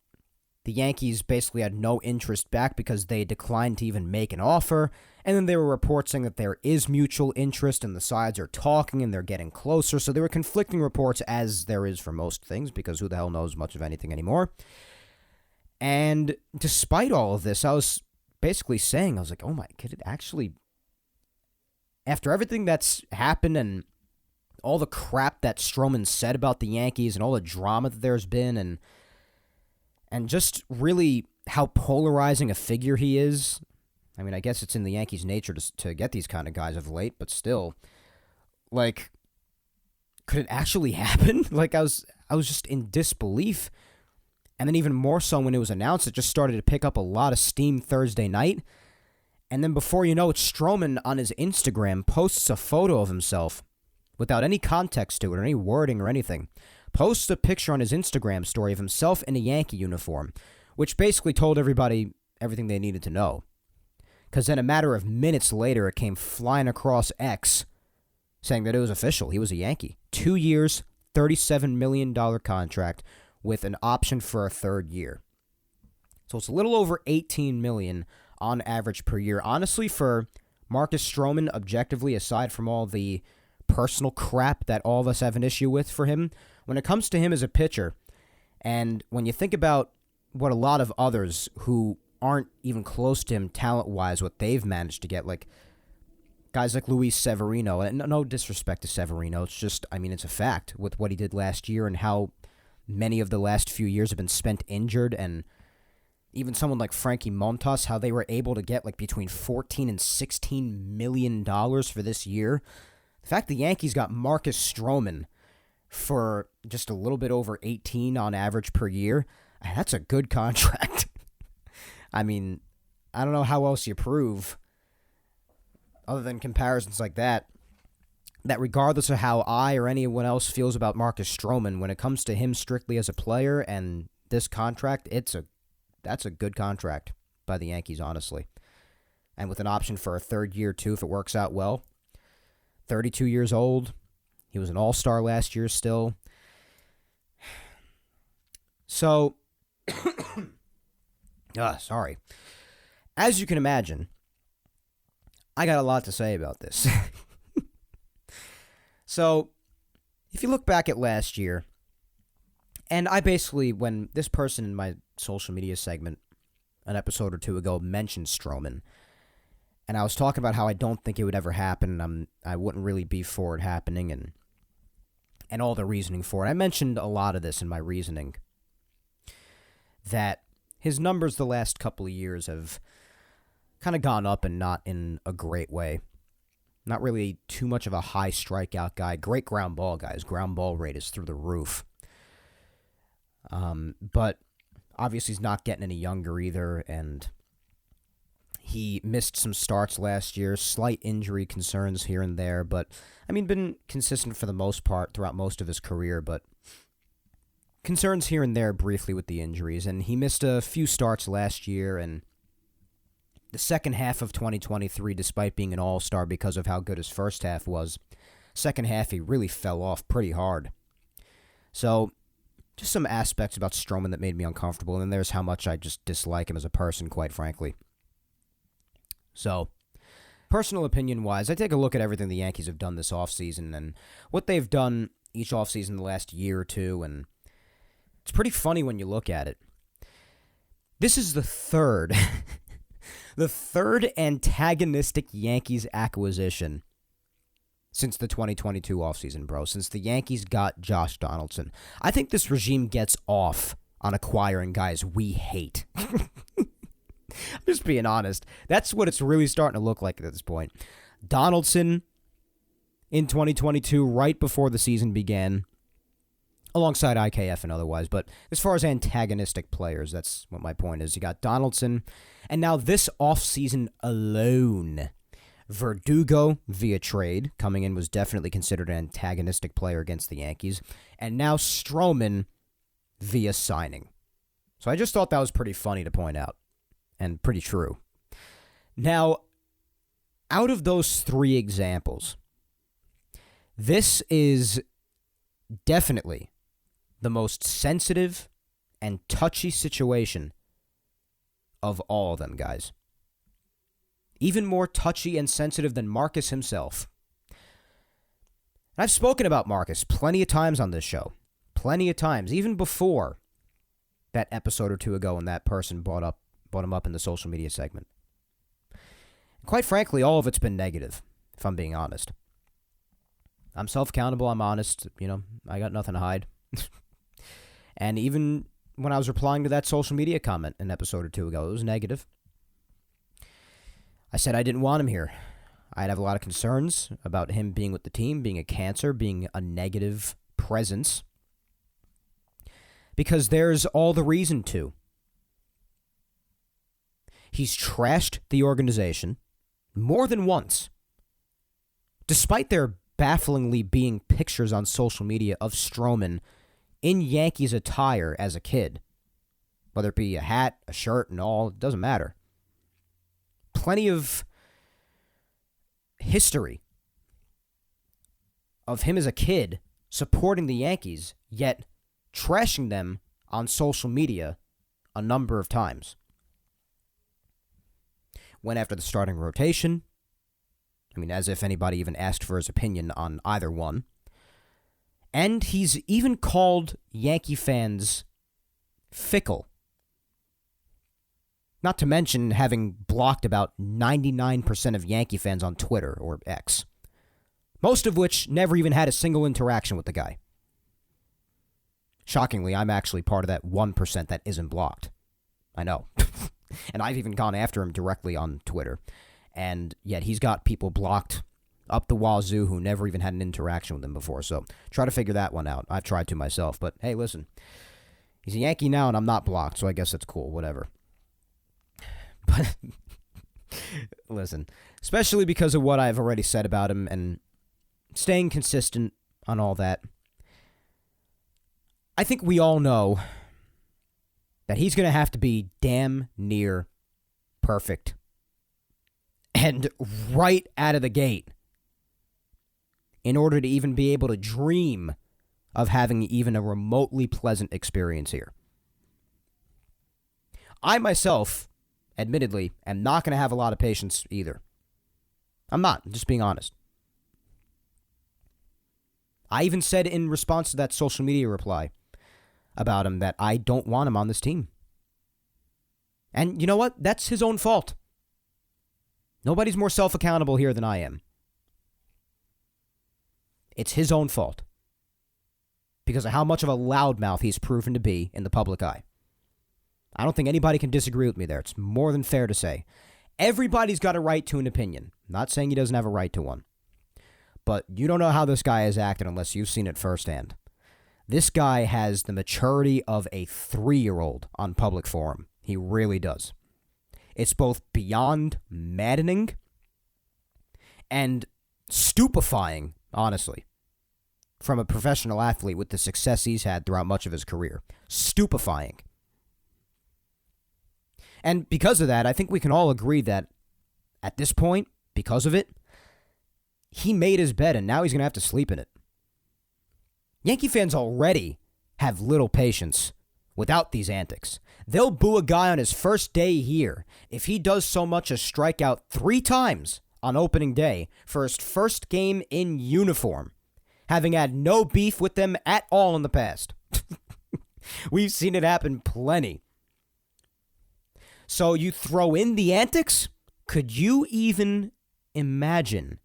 the Yankees basically had no interest back because they declined to even make an offer. And then there were reports saying that there is mutual interest and the sides are talking and they're getting closer. So there were conflicting reports, as there is for most things, because who the hell knows much of anything anymore. And despite all of this, I was basically saying, I was like, oh my, could it actually, after everything that's happened and all the crap that Stroman said about the Yankees and all the drama that there's been and just really how polarizing a figure he is. I mean, I guess it's in the Yankees' nature to get these kind of guys of late, but still, like, could it actually happen? Like, I was just in disbelief. And then even more so when it was announced, it just started to pick up a lot of steam Thursday night. And then before you know it, Stroman on his Instagram posts a photo of himself without any context to it or any wording or anything. Posts a picture on his Instagram story of himself in a Yankee uniform, which basically told everybody everything they needed to know. Because then a matter of minutes later, it came flying across X saying that it was official. He was a Yankee. 2 years, $37 million contract with an option for a third year. So it's a little over $18 million on average per year. Honestly, for Marcus Stroman, objectively, aside from all the personal crap that all of us have an issue with for him, when it comes to him as a pitcher, and when you think about what a lot of others who aren't even close to him talent-wise, what they've managed to get, like guys like Luis Severino, and no disrespect to Severino, it's just, I mean, it's a fact with what he did last year and how many of the last few years have been spent injured, and even someone like Frankie Montas, how they were able to get like between $14 and $16 million for this year. The fact the Yankees got Marcus Stroman for just a little bit over 18 on average per year, that's a good contract. I mean, I don't know how else you prove, other than comparisons like that regardless of how I or anyone else feels about Marcus Stroman, when it comes to him strictly as a player and this contract, that's a good contract by the Yankees, honestly. And with an option for a third year, too, if it works out well. 32 years old. He was an all-star last year still. So, sorry. As you can imagine, I got a lot to say about this. So, if you look back at last year, and I basically, when this person in my social media segment an episode or two ago mentioned Stroman, and I was talking about how I don't think it would ever happen, and I wouldn't really be for it happening, and all the reasoning for it. I mentioned a lot of this in my reasoning, that his numbers the last couple of years have kind of gone up and not in a great way. Not really too much of a high strikeout guy. Great ground ball guy. His ground ball rate is through the roof. But obviously he's not getting any younger either, and he missed some starts last year, slight injury concerns here and there, but, I mean, been consistent for the most part throughout most of his career, but concerns here and there briefly with the injuries, and he missed a few starts last year, and the second half of 2023, despite being an all-star because of how good his first half was, second half he really fell off pretty hard. So, just some aspects about Stroman that made me uncomfortable, and then there's how much I just dislike him as a person, quite frankly. So, personal opinion-wise, I take a look at everything the Yankees have done this offseason and what they've done each offseason the last year or two, and it's pretty funny when you look at it. This is the third The third antagonistic Yankees acquisition since the 2022 offseason, bro. Since the Yankees got Josh Donaldson. I think this regime gets off on acquiring guys we hate. I'm just being honest. That's what it's really starting to look like at this point. Donaldson in 2022, right before the season began, alongside IKF and otherwise. But as far as antagonistic players, that's what my point is. You got Donaldson, and now this offseason alone, Verdugo via trade, coming in, was definitely considered an antagonistic player against the Yankees. And now Stroman via signing. So I just thought that was pretty funny to point out, and pretty true. Now, out of those three examples, this is definitely the most sensitive and touchy situation of all of them, guys. Even more touchy and sensitive than Marcus himself. And I've spoken about Marcus plenty of times on this show. Plenty of times, even before that episode or two ago when that person brought him up in the social media segment. Quite frankly, all of it's been negative, if I'm being honest. I'm self-accountable, I'm honest, I got nothing to hide. And even when I was replying to that social media comment an episode or two ago, it was negative. I said I didn't want him here. I'd have a lot of concerns about him being with the team, being a cancer, being a negative presence. Because there's all the reason to. He's trashed the organization more than once. Despite there bafflingly being pictures on social media of Stroman in Yankees attire as a kid. Whether it be a hat, a shirt, and all, it doesn't matter. Plenty of history of him as a kid supporting the Yankees, yet trashing them on social media a number of times. Went after the starting rotation. As if anybody even asked for his opinion on either one. And he's even called Yankee fans fickle. Not to mention having blocked about 99% of Yankee fans on Twitter, or X. Most of which never even had a single interaction with the guy. Shockingly, I'm actually part of that 1% that isn't blocked. I know. And I've even gone after him directly on Twitter. And yet he's got people blocked up the wazoo who never even had an interaction with him before. So try to figure that one out. I've tried to myself. But hey, listen. He's a Yankee now and I'm not blocked, so I guess that's cool. Whatever. But listen, especially because of what I've already said about him and staying consistent on all that, I think we all know that he's going to have to be damn near perfect. And right out of the gate, in order to even be able to dream of having even a remotely pleasant experience here. I myself, admittedly, am not going to have a lot of patience either. I'm not, just being honest. I even said in response to that social media reply about him that I don't want him on this team. And you know what? That's his own fault. Nobody's more self-accountable here than I am. It's his own fault. Because of how much of a loudmouth he's proven to be in the public eye. I don't think anybody can disagree with me there. It's more than fair to say. Everybody's got a right to an opinion. I'm not saying he doesn't have a right to one. But you don't know how this guy has acted unless you've seen it firsthand. This guy has the maturity of a 3-year-old on public forum. He really does. It's both beyond maddening and stupefying, honestly, from a professional athlete with the success he's had throughout much of his career. Stupefying. And because of that, I think we can all agree that at this point, because of it, he made his bed and now he's going to have to sleep in it. Yankee fans already have little patience without these antics. They'll boo a guy on his first day here if he does so much as strike out 3 times on opening day for his first game in uniform, having had no beef with them at all in the past. We've seen it happen plenty. So you throw in the antics? Could you even imagine?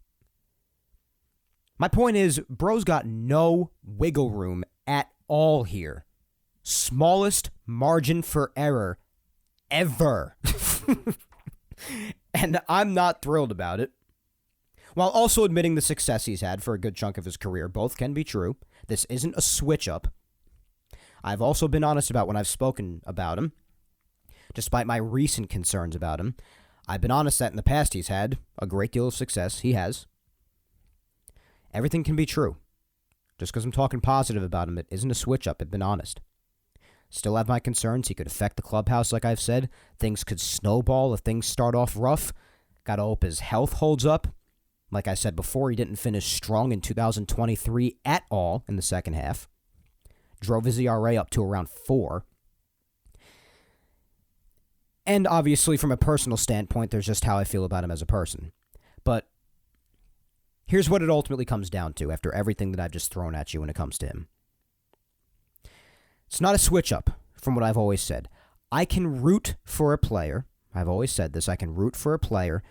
My point is, bro's got no wiggle room at all here. Smallest margin for error ever. And I'm not thrilled about it. While also admitting the success he's had for a good chunk of his career. Both can be true. This isn't a switch up. I've also been honest about when I've spoken about him. Despite my recent concerns about him, I've been honest that in the past he's had a great deal of success. He has. Everything can be true. Just because I'm talking positive about him, it isn't a switch up. I've been honest. Still have my concerns. He could affect the clubhouse, like I've said. Things could snowball if things start off rough. Gotta hope his health holds up. Like I said before, he didn't finish strong in 2023 at all in the second half. Drove his ERA up to around 4. And obviously, from a personal standpoint, there's just how I feel about him as a person. But here's what it ultimately comes down to after everything that I've just thrown at you when it comes to him. It's not a switch-up from what I've always said. I can root for a player. I've always said this. I can root for a player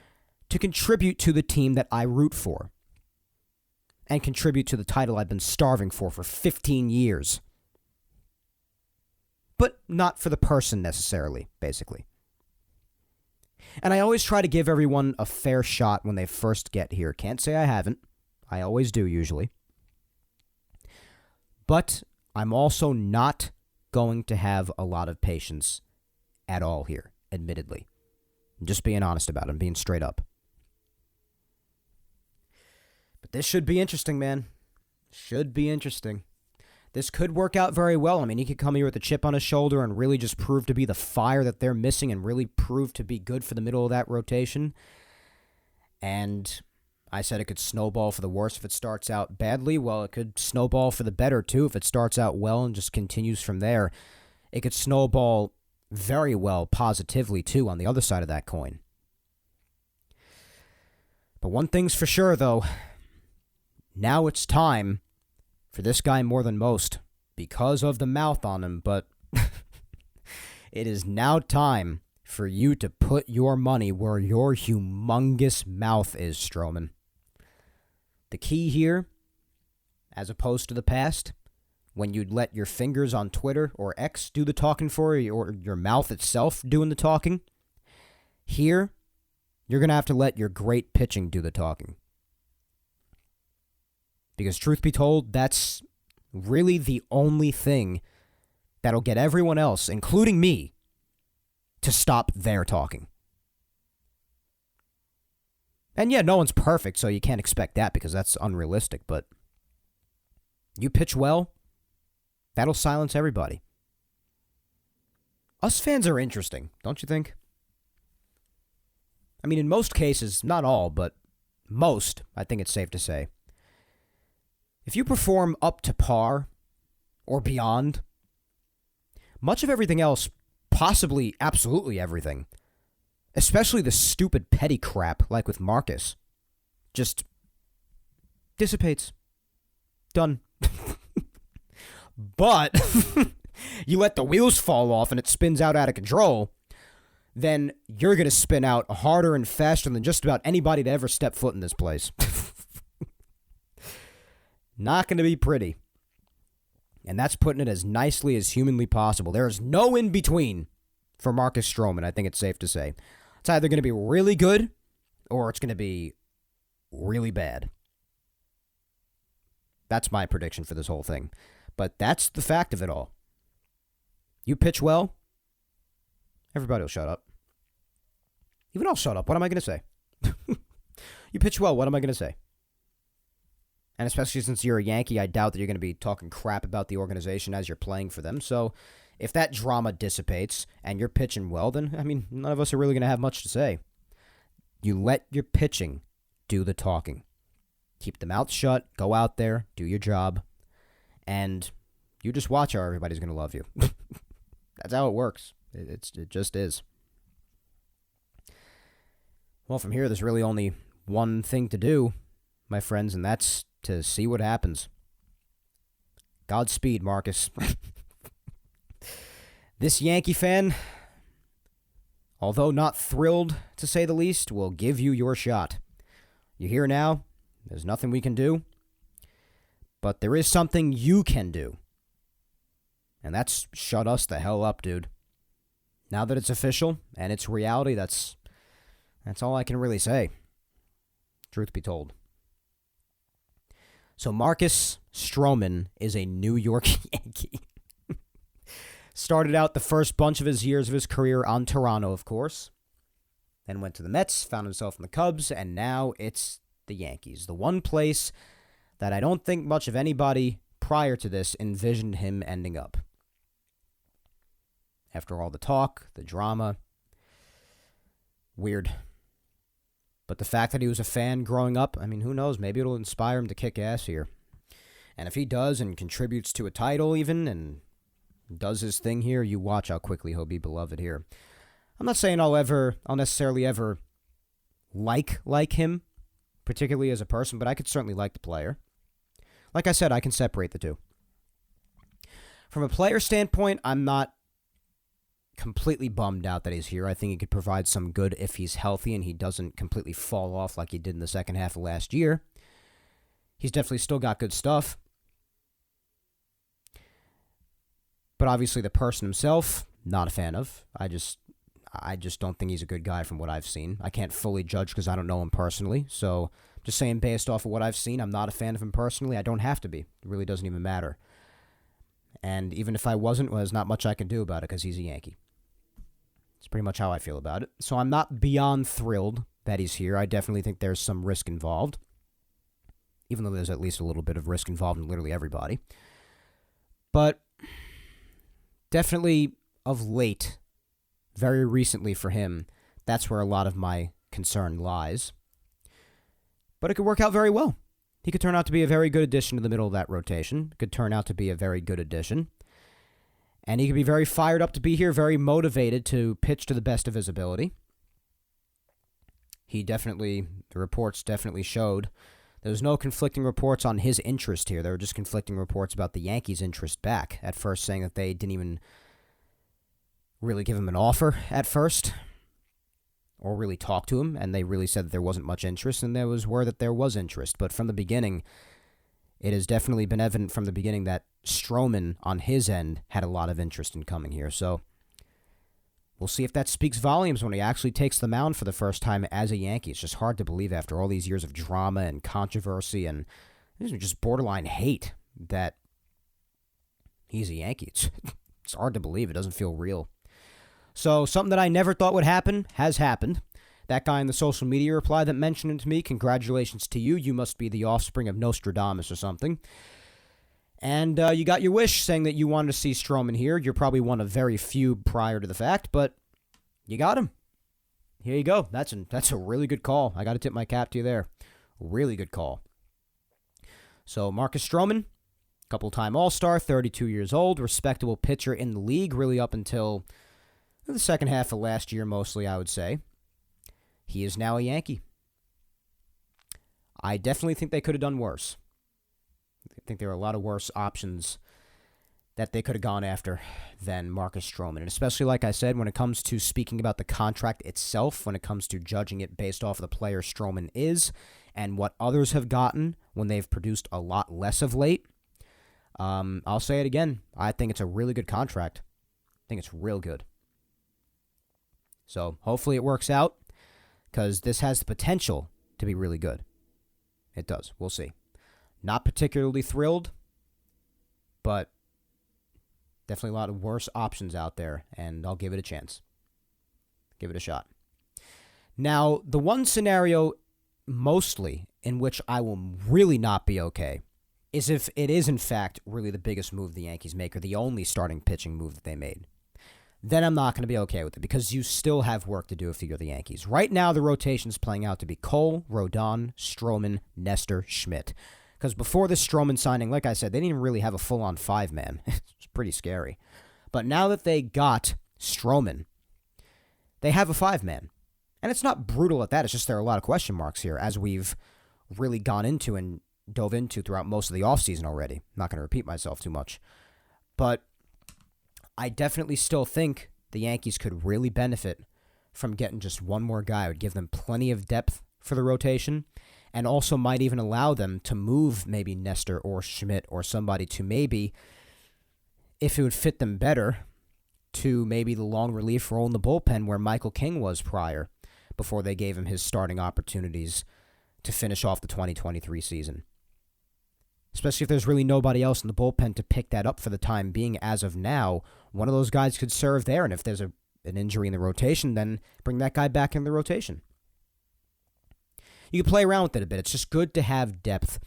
to contribute to the team that I root for and contribute to the title I've been starving for 15 years. But not for the person necessarily, basically. And I always try to give everyone a fair shot when they first get here. Can't say I haven't. I always do, usually. But I'm also not going to have a lot of patience at all here, admittedly. I'm just being honest about it. I'm being straight up. But this should be interesting, man. Should be interesting. This could work out very well. I mean, he could come here with a chip on his shoulder and really just prove to be the fire that they're missing and really prove to be good for the middle of that rotation. And I said it could snowball for the worse if it starts out badly. Well, it could snowball for the better, too, if it starts out well and just continues from there. It could snowball very well positively, too, on the other side of that coin. But one thing's for sure, though. Now it's time for this guy more than most because of the mouth on him, but it is now time for you to put your money where your humongous mouth is, Stroman. The key here, as opposed to the past, when you'd let your fingers on Twitter or X do the talking for you, or your mouth itself doing the talking, here, you're going to have to let your great pitching do the talking. Because truth be told, that's really the only thing that'll get everyone else, including me, to stop their talking. And yeah, no one's perfect, so you can't expect that because that's unrealistic, but you pitch well, that'll silence everybody. Us fans are interesting, don't you think? I mean, in most cases, not all, but most, I think it's safe to say. If you perform up to par or beyond, much of everything else, possibly absolutely everything, especially the stupid petty crap like with Marcus, just dissipates. Done. But you let the wheels fall off and it spins out of control, then you're going to spin out harder and faster than just about anybody to ever step foot in this place. Not going to be pretty. And that's putting it as nicely as humanly possible. There is no in-between for Marcus Stroman, I think it's safe to say. It's either going to be really good or it's going to be really bad. That's my prediction for this whole thing. But that's the fact of it all. You pitch well, everybody will shut up. Even I'll shut up. What am I going to say? You pitch well, what am I going to say? And especially since you're a Yankee, I doubt that you're going to be talking crap about the organization as you're playing for them. So if that drama dissipates and you're pitching well, then, I mean, none of us are really going to have much to say. You let your pitching do the talking. Keep the mouth shut, go out there, do your job, and you just watch how everybody's going to love you. That's how it works. It just is. Well, from here, there's really only one thing to do, my friends, and that's to see what happens. Godspeed, Marcus. This Yankee fan, although not thrilled, to say the least, will give you your shot. You're here now. There's nothing we can do. But there is something you can do. And that's shut us the hell up, dude. Now that it's official and it's reality, that's all I can really say. Truth be told. So Marcus Stroman is a New York Yankee. Started out the first bunch of his years of his career on Toronto, of course. Then went to the Mets, found himself in the Cubs, and now it's the Yankees. The one place that I don't think much of anybody prior to this envisioned him ending up. After all the talk, the drama, weird. But the fact that he was a fan growing up, I mean, who knows? Maybe it'll inspire him to kick ass here. And if he does and contributes to a title even and does his thing here, you watch how quickly he'll be beloved here. I'm not saying I'll necessarily ever like him, particularly as a person, but I could certainly like the player. Like I said, I can separate the two. From a player standpoint, I'm not completely bummed out that he's here. I think he could provide some good if he's healthy and he doesn't completely fall off like he did in the second half of last year. He's definitely still got good stuff. But obviously the person himself, not a fan of. I just don't think he's a good guy from what I've seen. I can't fully judge because I don't know him personally. So just saying based off of what I've seen, I'm not a fan of him personally. I don't have to be. It really doesn't even matter. And even if I wasn't, well, there's not much I can do about it because he's a Yankee. It's pretty much how I feel about it. So I'm not beyond thrilled that he's here. I definitely think there's some risk involved, even though there's at least a little bit of risk involved in literally everybody. But definitely of late, very recently for him, that's where a lot of my concern lies. But it could work out very well. He could turn out to be a very good addition to the middle of that rotation. Could turn out to be a very good addition. And he could be very fired up to be here, very motivated to pitch to the best of his ability. The reports definitely showed there was no conflicting reports on his interest here. There were just conflicting reports about the Yankees' interest back. At first saying that they didn't even really give him an offer at first or really talk to him, and they really said that there wasn't much interest, and there was word that there was interest. But from the beginning, it has definitely been evident from the beginning that Stroman, on his end, had a lot of interest in coming here. So we'll see if that speaks volumes when he actually takes the mound for the first time as a Yankee. It's just hard to believe after all these years of drama and controversy and just borderline hate that he's a Yankee. It's hard to believe. It doesn't feel real. So something that I never thought would happen has happened. That guy in the social media reply that mentioned it to me, congratulations to you. You must be the offspring of Nostradamus or something. And you got your wish saying that you wanted to see Stroman here. You're probably one of very few prior to the fact, but you got him. Here you go. That's a really good call. I got to tip my cap to you there. Really good call. So Marcus Stroman, couple-time All-Star, 32 years old, respectable pitcher in the league, really up until the second half of last year mostly, I would say. He is now a Yankee. I definitely think they could have done worse. I think there are a lot of worse options that they could have gone after than Marcus Stroman. And especially, like I said, when it comes to speaking about the contract itself, when it comes to judging it based off of the player Stroman is and what others have gotten when they've produced a lot less of late, I'll say it again. I think it's a really good contract. I think it's real good. So hopefully it works out because this has the potential to be really good. It does. We'll see. Not particularly thrilled, but definitely a lot of worse options out there, and I'll give it a chance. Give it a shot. Now, the one scenario mostly in which I will really not be okay is if it is, in fact, really the biggest move the Yankees make or the only starting pitching move that they made. Then I'm not going to be okay with it because you still have work to do if you're the Yankees. Right now, the rotation's playing out to be Cole, Rodon, Stroman, Nestor, Schmidt. Because before this Stroman signing, like I said, they didn't even really have a full-on five-man. It's pretty scary. But now that they got Stroman, they have a five-man. And it's not brutal at that. It's just there are a lot of question marks here, as we've really gone into and dove into throughout most of the offseason already. I'm not going to repeat myself too much. But I definitely still think the Yankees could really benefit from getting just one more guy. It would give them plenty of depth for the rotation, and also might even allow them to move maybe Nestor or Schmidt or somebody to maybe, if it would fit them better, to maybe the long relief role in the bullpen where Michael King was prior, before they gave him his starting opportunities to finish off the 2023 season. Especially if there's really nobody else in the bullpen to pick that up for the time being. As of now, one of those guys could serve there, and if there's an injury in the rotation, then bring that guy back in the rotation. You can play around with it a bit. It's just good to have depth,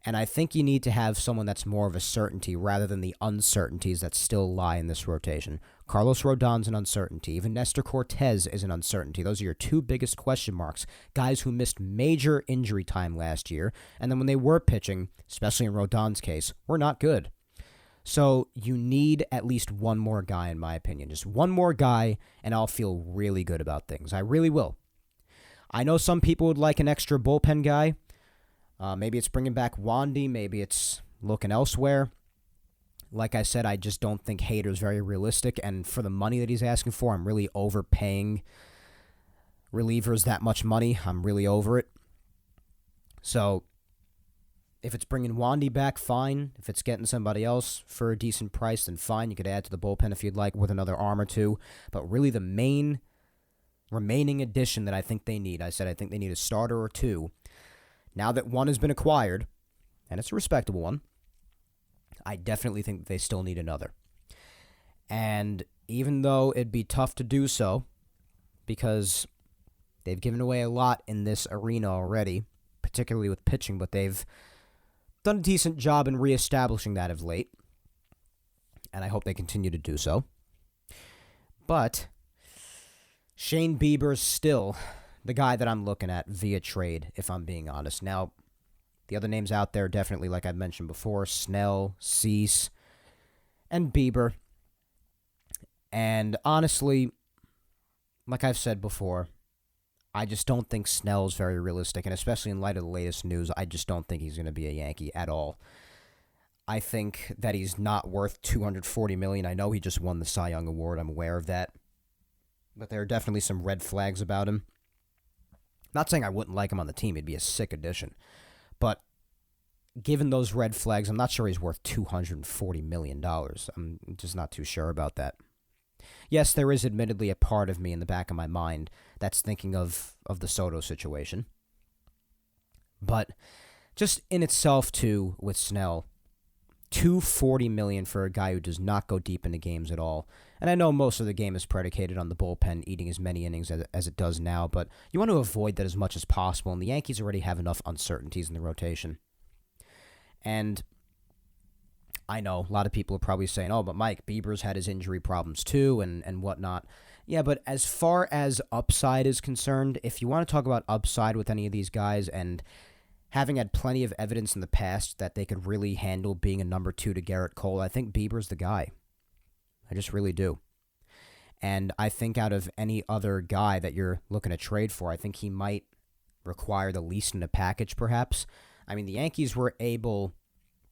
and I think you need to have someone that's more of a certainty rather than the uncertainties that still lie in this rotation. Carlos Rodon's an uncertainty. Even Nestor Cortez is an uncertainty. Those are your two biggest question marks. Guys who missed major injury time last year, and then when they were pitching, especially in Rodon's case, were not good. So you need at least one more guy, in my opinion. Just one more guy, and I'll feel really good about things. I really will. I know some people would like an extra bullpen guy. Maybe it's bringing back Wandy. Maybe it's looking elsewhere. Like I said, I just don't think Hader's very realistic, and for the money that he's asking for, I'm really overpaying relievers that much money. I'm really over it. So if it's bringing Wandy back, fine. If it's getting somebody else for a decent price, then fine. You could add to the bullpen if you'd like with another arm or two. But really the main remaining addition that I think they need, I think they need a starter or two. Now that one has been acquired, and it's a respectable one, I definitely think that they still need another. And even though it'd be tough to do so, because they've given away a lot in this arena already, particularly with pitching, but they've done a decent job in reestablishing that of late, and I hope they continue to do so. But Shane Bieber's still the guy that I'm looking at via trade, if I'm being honest. Now, the other names out there, definitely, like I mentioned before, Snell, Cease, and Bieber. And honestly, like I've said before, I just don't think Snell's very realistic, and especially in light of the latest news, I just don't think he's going to be a Yankee at all. I think that he's not worth $240 million. I know he just won the Cy Young Award. I'm aware of that. But there are definitely some red flags about him. Not saying I wouldn't like him on the team. He'd be a sick addition. But given those red flags, I'm not sure he's worth $240 million. I'm just not too sure about that. Yes, there is admittedly a part of me in the back of my mind that's thinking of the Soto situation. But just in itself, too, with Snell, $240 million for a guy who does not go deep into games at all. And I know most of the game is predicated on the bullpen eating as many innings as it does now, but you want to avoid that as much as possible, and the Yankees already have enough uncertainties in the rotation. And I know a lot of people are probably saying, oh, but Mike, Bieber's had his injury problems too and whatnot. Yeah, but as far as upside is concerned, if you want to talk about upside with any of these guys, and having had plenty of evidence in the past that they could really handle being a number 2 to Garrett Cole, I think Bieber's the guy. I just really do. And I think out of any other guy that you're looking to trade for, I think he might require the least in a package, perhaps. I mean, the Yankees were able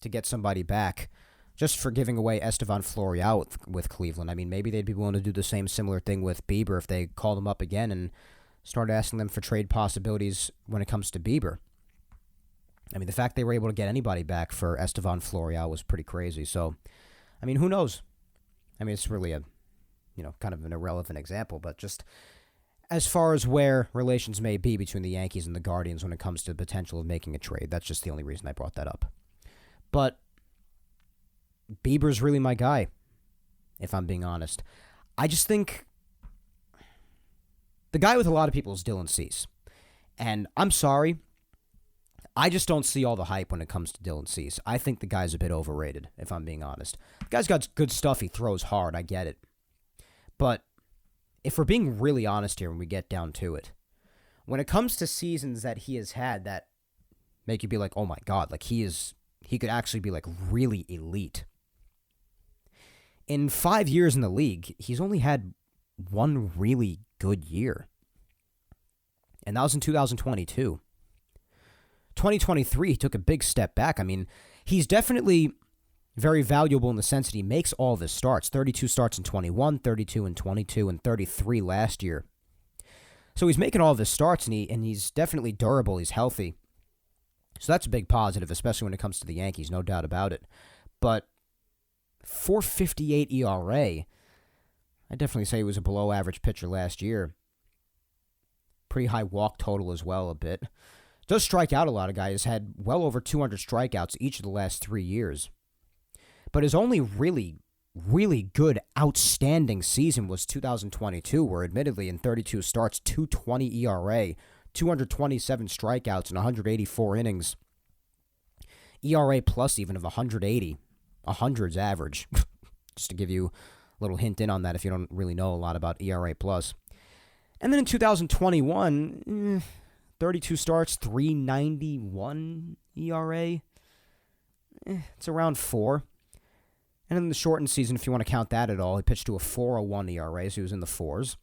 to get somebody back just for giving away Estevan Florial with Cleveland. I mean, maybe they'd be willing to do the same similar thing with Bieber if they called him up again and started asking them for trade possibilities when it comes to Bieber. I mean, the fact they were able to get anybody back for Estevan Florial was pretty crazy. So, I mean, who knows? I mean, it's really a, kind of an irrelevant example, but just as far as where relations may be between the Yankees and the Guardians when it comes to the potential of making a trade, that's just the only reason I brought that up. But Bieber's really my guy, if I'm being honest. I just think the guy with a lot of people is Dylan Cease. And I'm sorry, I just don't see all the hype when it comes to Dylan Cease. I think the guy's a bit overrated, if I'm being honest. The guy's got good stuff. He throws hard. I get it. But if we're being really honest here when we get down to it, when it comes to seasons that he has had that make you be like, oh my God, like he could actually be like really elite. In 5 years in the league, he's only had one really good year. And that was in 2022. 2023, he took a big step back. I mean, he's definitely very valuable in the sense that he makes all of his starts. 32 starts in 21, 32 in 22, and 33 last year. So he's making all of his starts, and he's definitely durable. He's healthy. So that's a big positive, especially when it comes to the Yankees, no doubt about it. But 4.58 ERA, I definitely say he was a below-average pitcher last year. Pretty high walk total as well, a bit. Does strike out a lot of guys. Had well over 200 strikeouts each of the last 3 years. But his only really good, outstanding season was 2022, where admittedly in 32 starts, 2.20 ERA, 227 strikeouts, and 184 innings. ERA plus even of 180. 100's average. Just to give you a little hint in on that if you don't really know a lot about ERA plus. And then in 2021, 32 starts, 391 ERA. It's around 4. And in the shortened season, if you want to count that at all, he pitched to a 4.01 ERA, so he was in the 4s.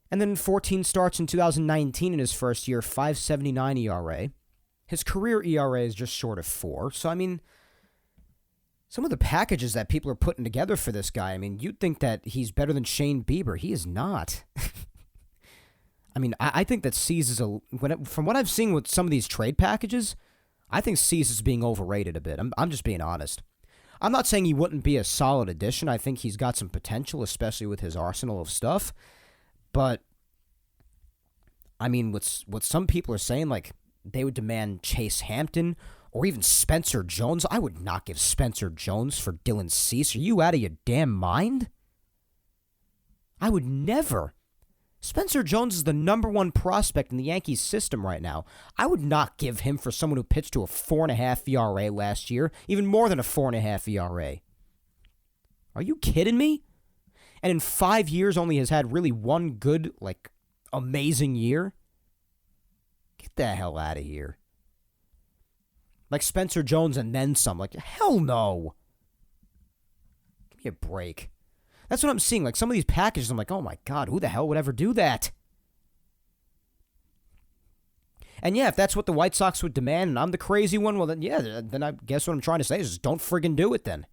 And then 14 starts in 2019 in his first year, 5.79 ERA. His career ERA is just short of 4. So, I mean, some of the packages that people are putting together for this guy, I mean, you'd think that he's better than Shane Bieber. He is not. I mean, I think that Cease is from what I've seen with some of these trade packages, I think Cease is being overrated a bit. I'm just being honest. I'm not saying he wouldn't be a solid addition. I think he's got some potential, especially with his arsenal of stuff. But, I mean, what some people are saying, like, they would demand Chase Hampton or even Spencer Jones. I would not give Spencer Jones for Dylan Cease. Are you out of your damn mind? I would never. Spencer Jones is the number one prospect in the Yankees system right now. I would not give him for someone who pitched to a 4.5 ERA last year, even more than a 4.5 ERA. Are you kidding me? And in 5 years only has had really one good, like, amazing year? Get the hell out of here. Like Spencer Jones and then some. Like, hell no. Give me a break. That's what I'm seeing. Like, some of these packages, I'm like, oh my God, who the hell would ever do that? And yeah, if that's what the White Sox would demand, and I'm the crazy one, well, then yeah, then I guess what I'm trying to say is just don't friggin' do it then.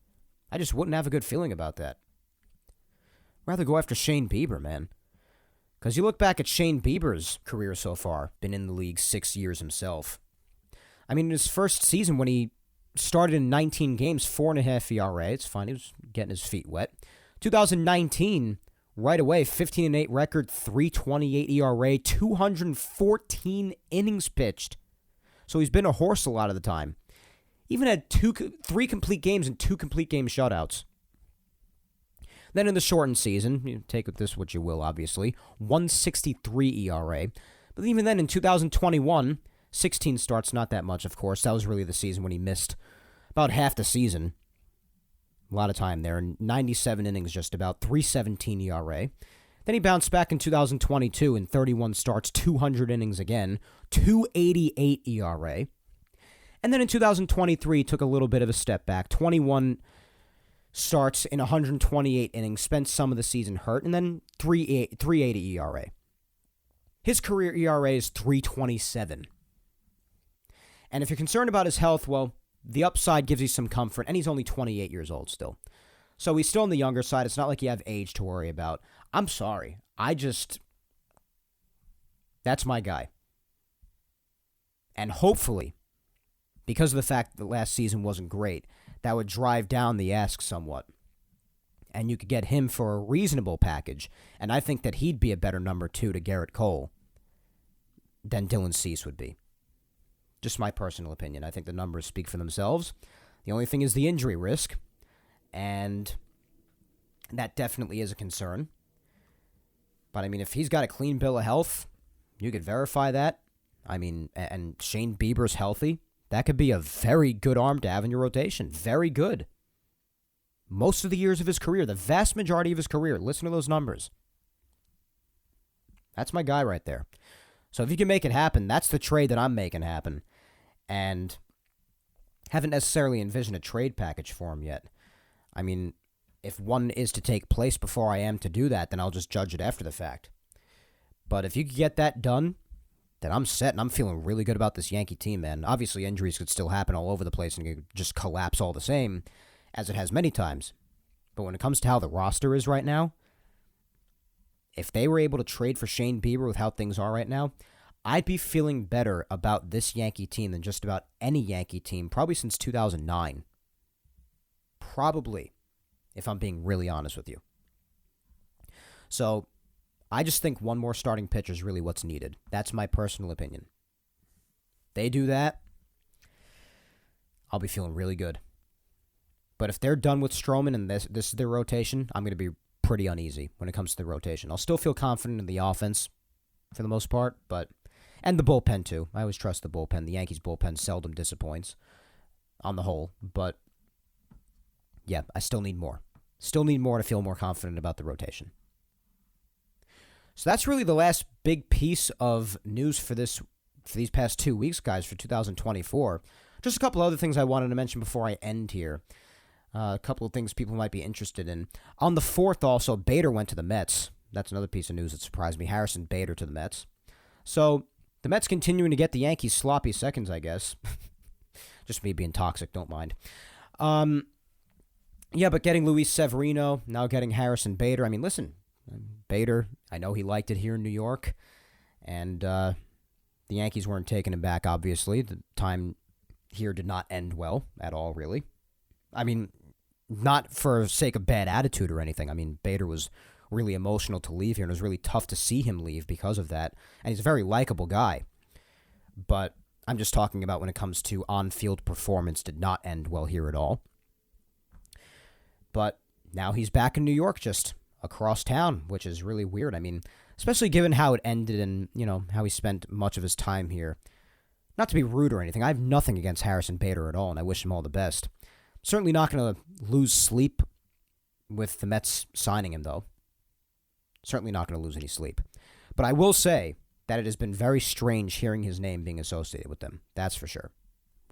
I just wouldn't have a good feeling about that. Rather go after Shane Bieber, man. Because you look back at Shane Bieber's career so far, been in the league 6 years himself. I mean, in his first season when he started in 19 games, 4.5 ERA, it's fine, he was getting his feet wet. 2019, right away, 15-8 record, 3.28 ERA, 214 innings pitched. So he's been a horse a lot of the time. Even had 3 complete games and 2 complete game shutouts. Then in the shortened season, you take with this what you will, obviously, 1.63 ERA. But even then in 2021, 16 starts, not that much, of course. That was really the season when he missed about half the season. A lot of time there, 97 innings just about, 3.17 ERA. Then he bounced back in 2022 in 31 starts, 200 innings again, 2.88 ERA. And then in 2023, he took a little bit of a step back, 21 starts in 128 innings, spent some of the season hurt, and then 3.80 ERA. His career ERA is 3.27. And if you're concerned about his health, well, the upside gives you some comfort, and he's only 28 years old still. So he's still on the younger side. It's not like you have age to worry about. I'm sorry. That's my guy. And hopefully, because of the fact that last season wasn't great, that would drive down the ask somewhat. And you could get him for a reasonable package. And I think that he'd be a better number 2 to Garrett Cole than Dylan Cease would be. Just my personal opinion. I think the numbers speak for themselves. The only thing is the injury risk, and that definitely is a concern. But, I mean, if he's got a clean bill of health, you could verify that. I mean, and Shane Bieber's healthy, that could be a very good arm to have in your rotation. Very good. Most of the years of his career, the vast majority of his career, listen to those numbers. That's my guy right there. So if you can make it happen, that's the trade that I'm making happen. And haven't necessarily envisioned a trade package for him yet. I mean, if one is to take place before I am to do that, then I'll just judge it after the fact. But if you could get that done, then I'm set, and I'm feeling really good about this Yankee team, man. Obviously, injuries could still happen all over the place, and it could just collapse all the same, as it has many times. But when it comes to how the roster is right now, if they were able to trade for Shane Bieber with how things are right now, I'd be feeling better about this Yankee team than just about any Yankee team, probably since 2009. Probably, if I'm being really honest with you. So, I just think one more starting pitcher is really what's needed. That's my personal opinion. They do that, I'll be feeling really good. But if they're done with Stroman and this is their rotation, I'm going to be pretty uneasy when it comes to the rotation. I'll still feel confident in the offense for the most part, and the bullpen too. I always trust the bullpen. The Yankees bullpen seldom disappoints on the whole, but yeah, I still need more. Still need more to feel more confident about the rotation. So that's really the last big piece of news for these past 2 weeks, guys, for 2024. Just a couple other things I wanted to mention before I end here. A couple of things people might be interested in. On the 4th, also, Bader went to the Mets. That's another piece of news that surprised me. Harrison Bader to the Mets. So the Mets continuing to get the Yankees sloppy seconds, I guess. Just me being toxic, don't mind. Yeah, but getting Luis Severino, now getting Harrison Bader. I mean, listen, Bader, I know he liked it here in New York, and the Yankees weren't taking him back, obviously. The time here did not end well at all, really. I mean, not for sake of bad attitude or anything. I mean, Bader was really emotional to leave here, and it was really tough to see him leave because of that. And he's a very likable guy. But I'm just talking about when it comes to on-field performance, did not end well here at all. But now he's back in New York, just across town, which is really weird. I mean, especially given how it ended and, how he spent much of his time here. Not to be rude or anything, I have nothing against Harrison Bader at all, and I wish him all the best. Certainly not going to lose sleep with the Mets signing him, though. Certainly not going to lose any sleep. But I will say that it has been very strange hearing his name being associated with them. That's for sure.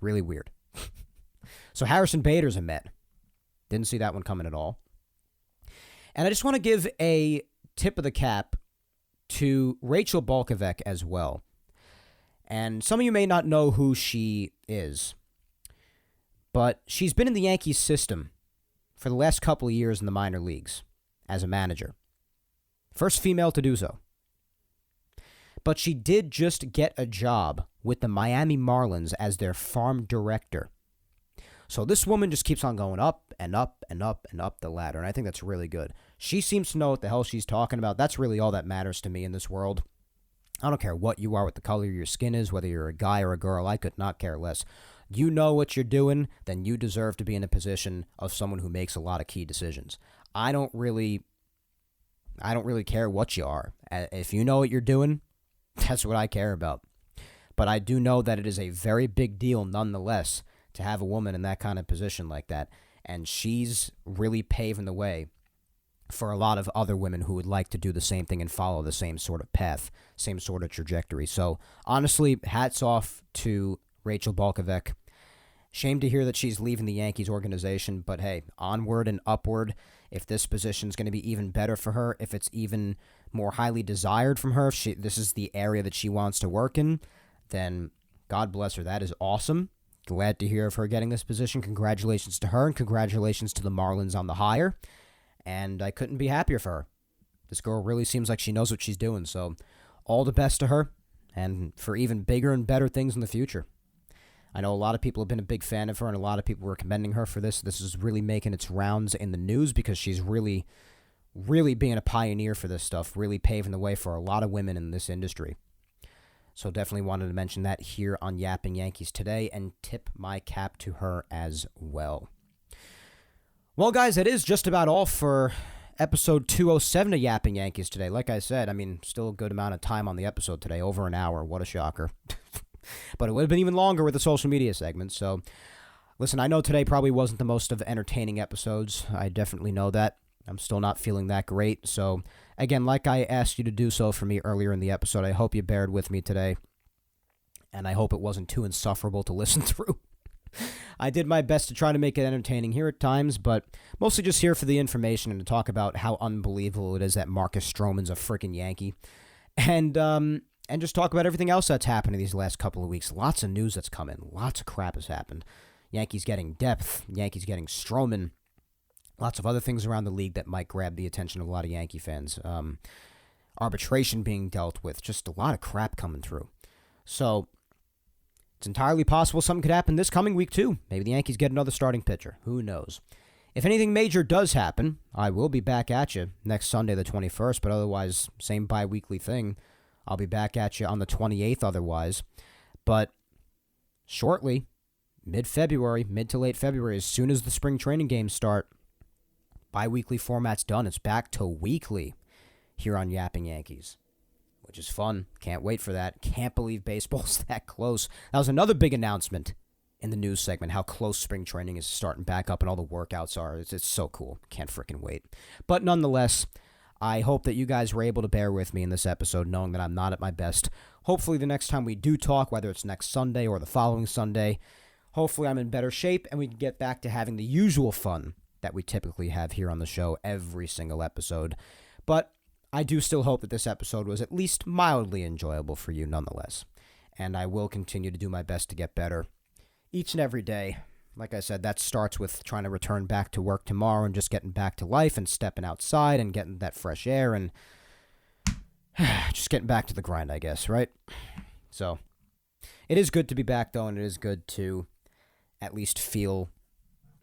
Really weird. So Harrison Bader's a Met. Didn't see that one coming at all. And I just want to give a tip of the cap to Rachel Balkovec as well. And some of you may not know who she is, but she's been in the Yankees system for the last couple of years in the minor leagues as a manager. First female to do so. But she did just get a job with the Miami Marlins as their farm director. So this woman just keeps on going up and up and up and up the ladder, and I think that's really good. She seems to know what the hell she's talking about. That's really all that matters to me in this world. I don't care what you are, what the color of your skin is, whether you're a guy or a girl. I could not care less. You know what you're doing, then you deserve to be in a position of someone who makes a lot of key decisions. I don't really care what you are. If you know what you're doing, that's what I care about. But I do know that it is a very big deal nonetheless to have a woman in that kind of position like that. And she's really paving the way for a lot of other women who would like to do the same thing and follow the same sort of path, same sort of trajectory. So honestly, hats off to Rachel Balkovec. Shame to hear that she's leaving the Yankees organization, but hey, onward and upward. If this position is going to be even better for her, if it's even more highly desired from her, if this is the area that she wants to work in, then God bless her. That is awesome. Glad to hear of her getting this position. Congratulations to her, and congratulations to the Marlins on the hire. And I couldn't be happier for her. This girl really seems like she knows what she's doing, so all the best to her, and for even bigger and better things in the future. I know a lot of people have been a big fan of her, and a lot of people were commending her for this. This is really making its rounds in the news because she's really, really being a pioneer for this stuff, really paving the way for a lot of women in this industry. So definitely wanted to mention that here on Yapping Yankees today and tip my cap to her as well. Well, guys, it is just about all for episode 207 of Yapping Yankees today. Like I said, still a good amount of time on the episode today, over an hour. What a shocker. But it would have been even longer with the social media segment. So, listen, I know today probably wasn't the most of entertaining episodes. I definitely know that. I'm still not feeling that great. So, again, like I asked you to do so for me earlier in the episode, I hope you bared with me today. And I hope it wasn't too insufferable to listen through. I did my best to try to make it entertaining here at times, but mostly just here for the information and to talk about how unbelievable it is that Marcus Stroman's a freaking Yankee. And just talk about everything else that's happened in these last couple of weeks. Lots of news that's come in. Lots of crap has happened. Yankees getting depth. Yankees getting Stroman. Lots of other things around the league that might grab the attention of a lot of Yankee fans. arbitration being dealt with, just a lot of crap coming through. So it's entirely possible something could happen this coming week too. Maybe the Yankees get another starting pitcher. Who knows? If anything major does happen, I will be back at you next Sunday, the 21st, but otherwise, same bi-weekly thing. I'll be back at you on the 28th otherwise. But shortly, mid-February, mid to late February, as soon as the spring training games start, bi-weekly format's done. It's back to weekly here on Yapping Yankees, which is fun. Can't wait for that. Can't believe baseball's that close. That was another big announcement in the news segment, how close spring training is starting back up and all the workouts are. It's so cool. Can't freaking wait. But nonetheless, I hope that you guys were able to bear with me in this episode, knowing that I'm not at my best. Hopefully the next time we do talk, whether it's next Sunday or the following Sunday, hopefully I'm in better shape and we can get back to having the usual fun that we typically have here on the show every single episode. But I do still hope that this episode was at least mildly enjoyable for you nonetheless. And I will continue to do my best to get better each and every day. Like I said, that starts with trying to return back to work tomorrow and just getting back to life and stepping outside and getting that fresh air and just getting back to the grind, I guess, right? So it is good to be back, though, and it is good to at least feel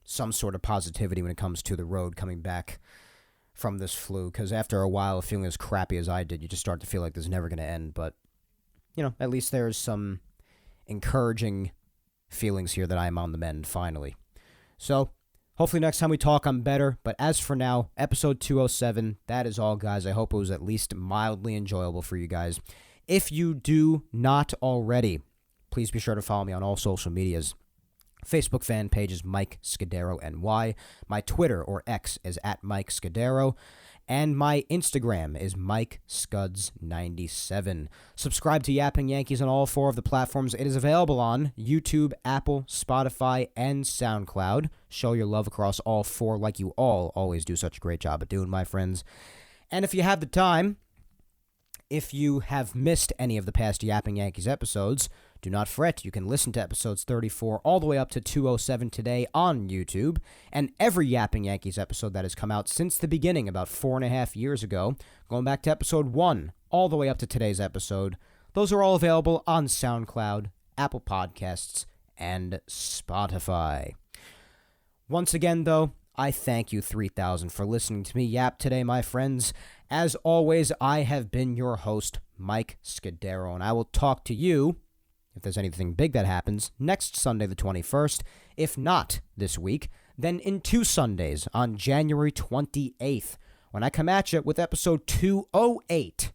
some sort of positivity when it comes to the road coming back from this flu, because after a while of feeling as crappy as I did, you just start to feel like this is never going to end. But, at least there's some encouraging feelings here that I am on the mend, finally. So, hopefully next time we talk, I'm better. But as for now, episode 207, that is all, guys. I hope it was at least mildly enjoyable for you guys. If you do not already, please be sure to follow me on all social medias. Facebook fan page is Mike Scudero NY. My Twitter or X is at Mike Scudero. And my Instagram is MikeScuds97. Subscribe to Yapping Yankees on all 4 of the platforms. It is available on YouTube, Apple, Spotify, and SoundCloud. Show your love across all 4 like you all always do such a great job of doing, my friends. And if you have the time, if you have missed any of the past Yapping Yankees episodes, do not fret. You can listen to episodes 34 all the way up to 207 today on YouTube, and every Yapping Yankees episode that has come out since the beginning, about 4.5 years ago, going back to episode 1 all the way up to today's episode. Those are all available on SoundCloud, Apple Podcasts, and Spotify. Once again, though, I thank you 3,000 for listening to me yap today, my friends. As always, I have been your host, Mike Scudero, and I will talk to you, if there's anything big that happens, next Sunday the 21st. If not this week, then in 2 Sundays on January 28th, when I come at you with episode 208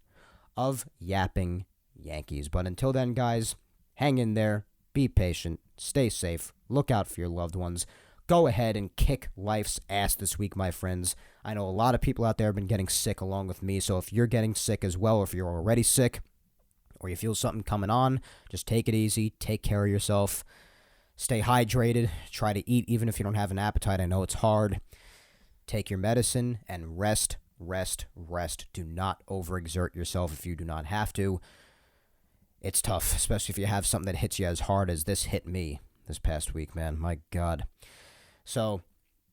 of Yapping Yankees. But until then, guys, hang in there, be patient, stay safe, look out for your loved ones. Go ahead and kick life's ass this week, my friends. I know a lot of people out there have been getting sick along with me, so if you're getting sick as well, or if you're already sick, or you feel something coming on, just take it easy, take care of yourself, stay hydrated, try to eat even if you don't have an appetite. I know it's hard. Take your medicine and rest, rest, rest. Do not overexert yourself if you do not have to. It's tough, especially if you have something that hits you as hard as this hit me this past week, man. My God. So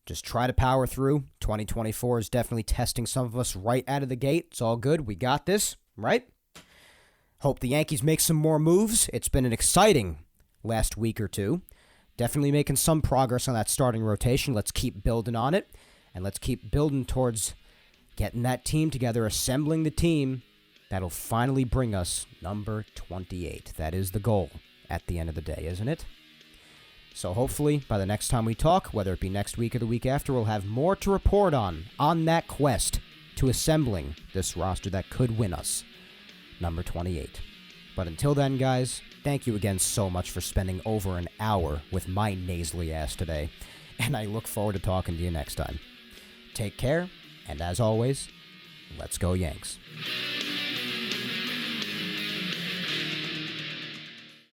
just try to power through. 2024 is definitely testing some of us right out of the gate. It's all good. We got this, right? Hope the Yankees make some more moves. It's been an exciting last week or two. Definitely making some progress on that starting rotation. Let's keep building on it. And let's keep building towards getting that team together, assembling the team that'll finally bring us number 28. That is the goal at the end of the day, isn't it? So hopefully, by the next time we talk, whether it be next week or the week after, we'll have more to report on that quest to assembling this roster that could win us number 28. But until then, guys, thank you again so much for spending over an hour with my nasally ass today, and I look forward to talking to you next time. Take care, and as always, let's go Yanks.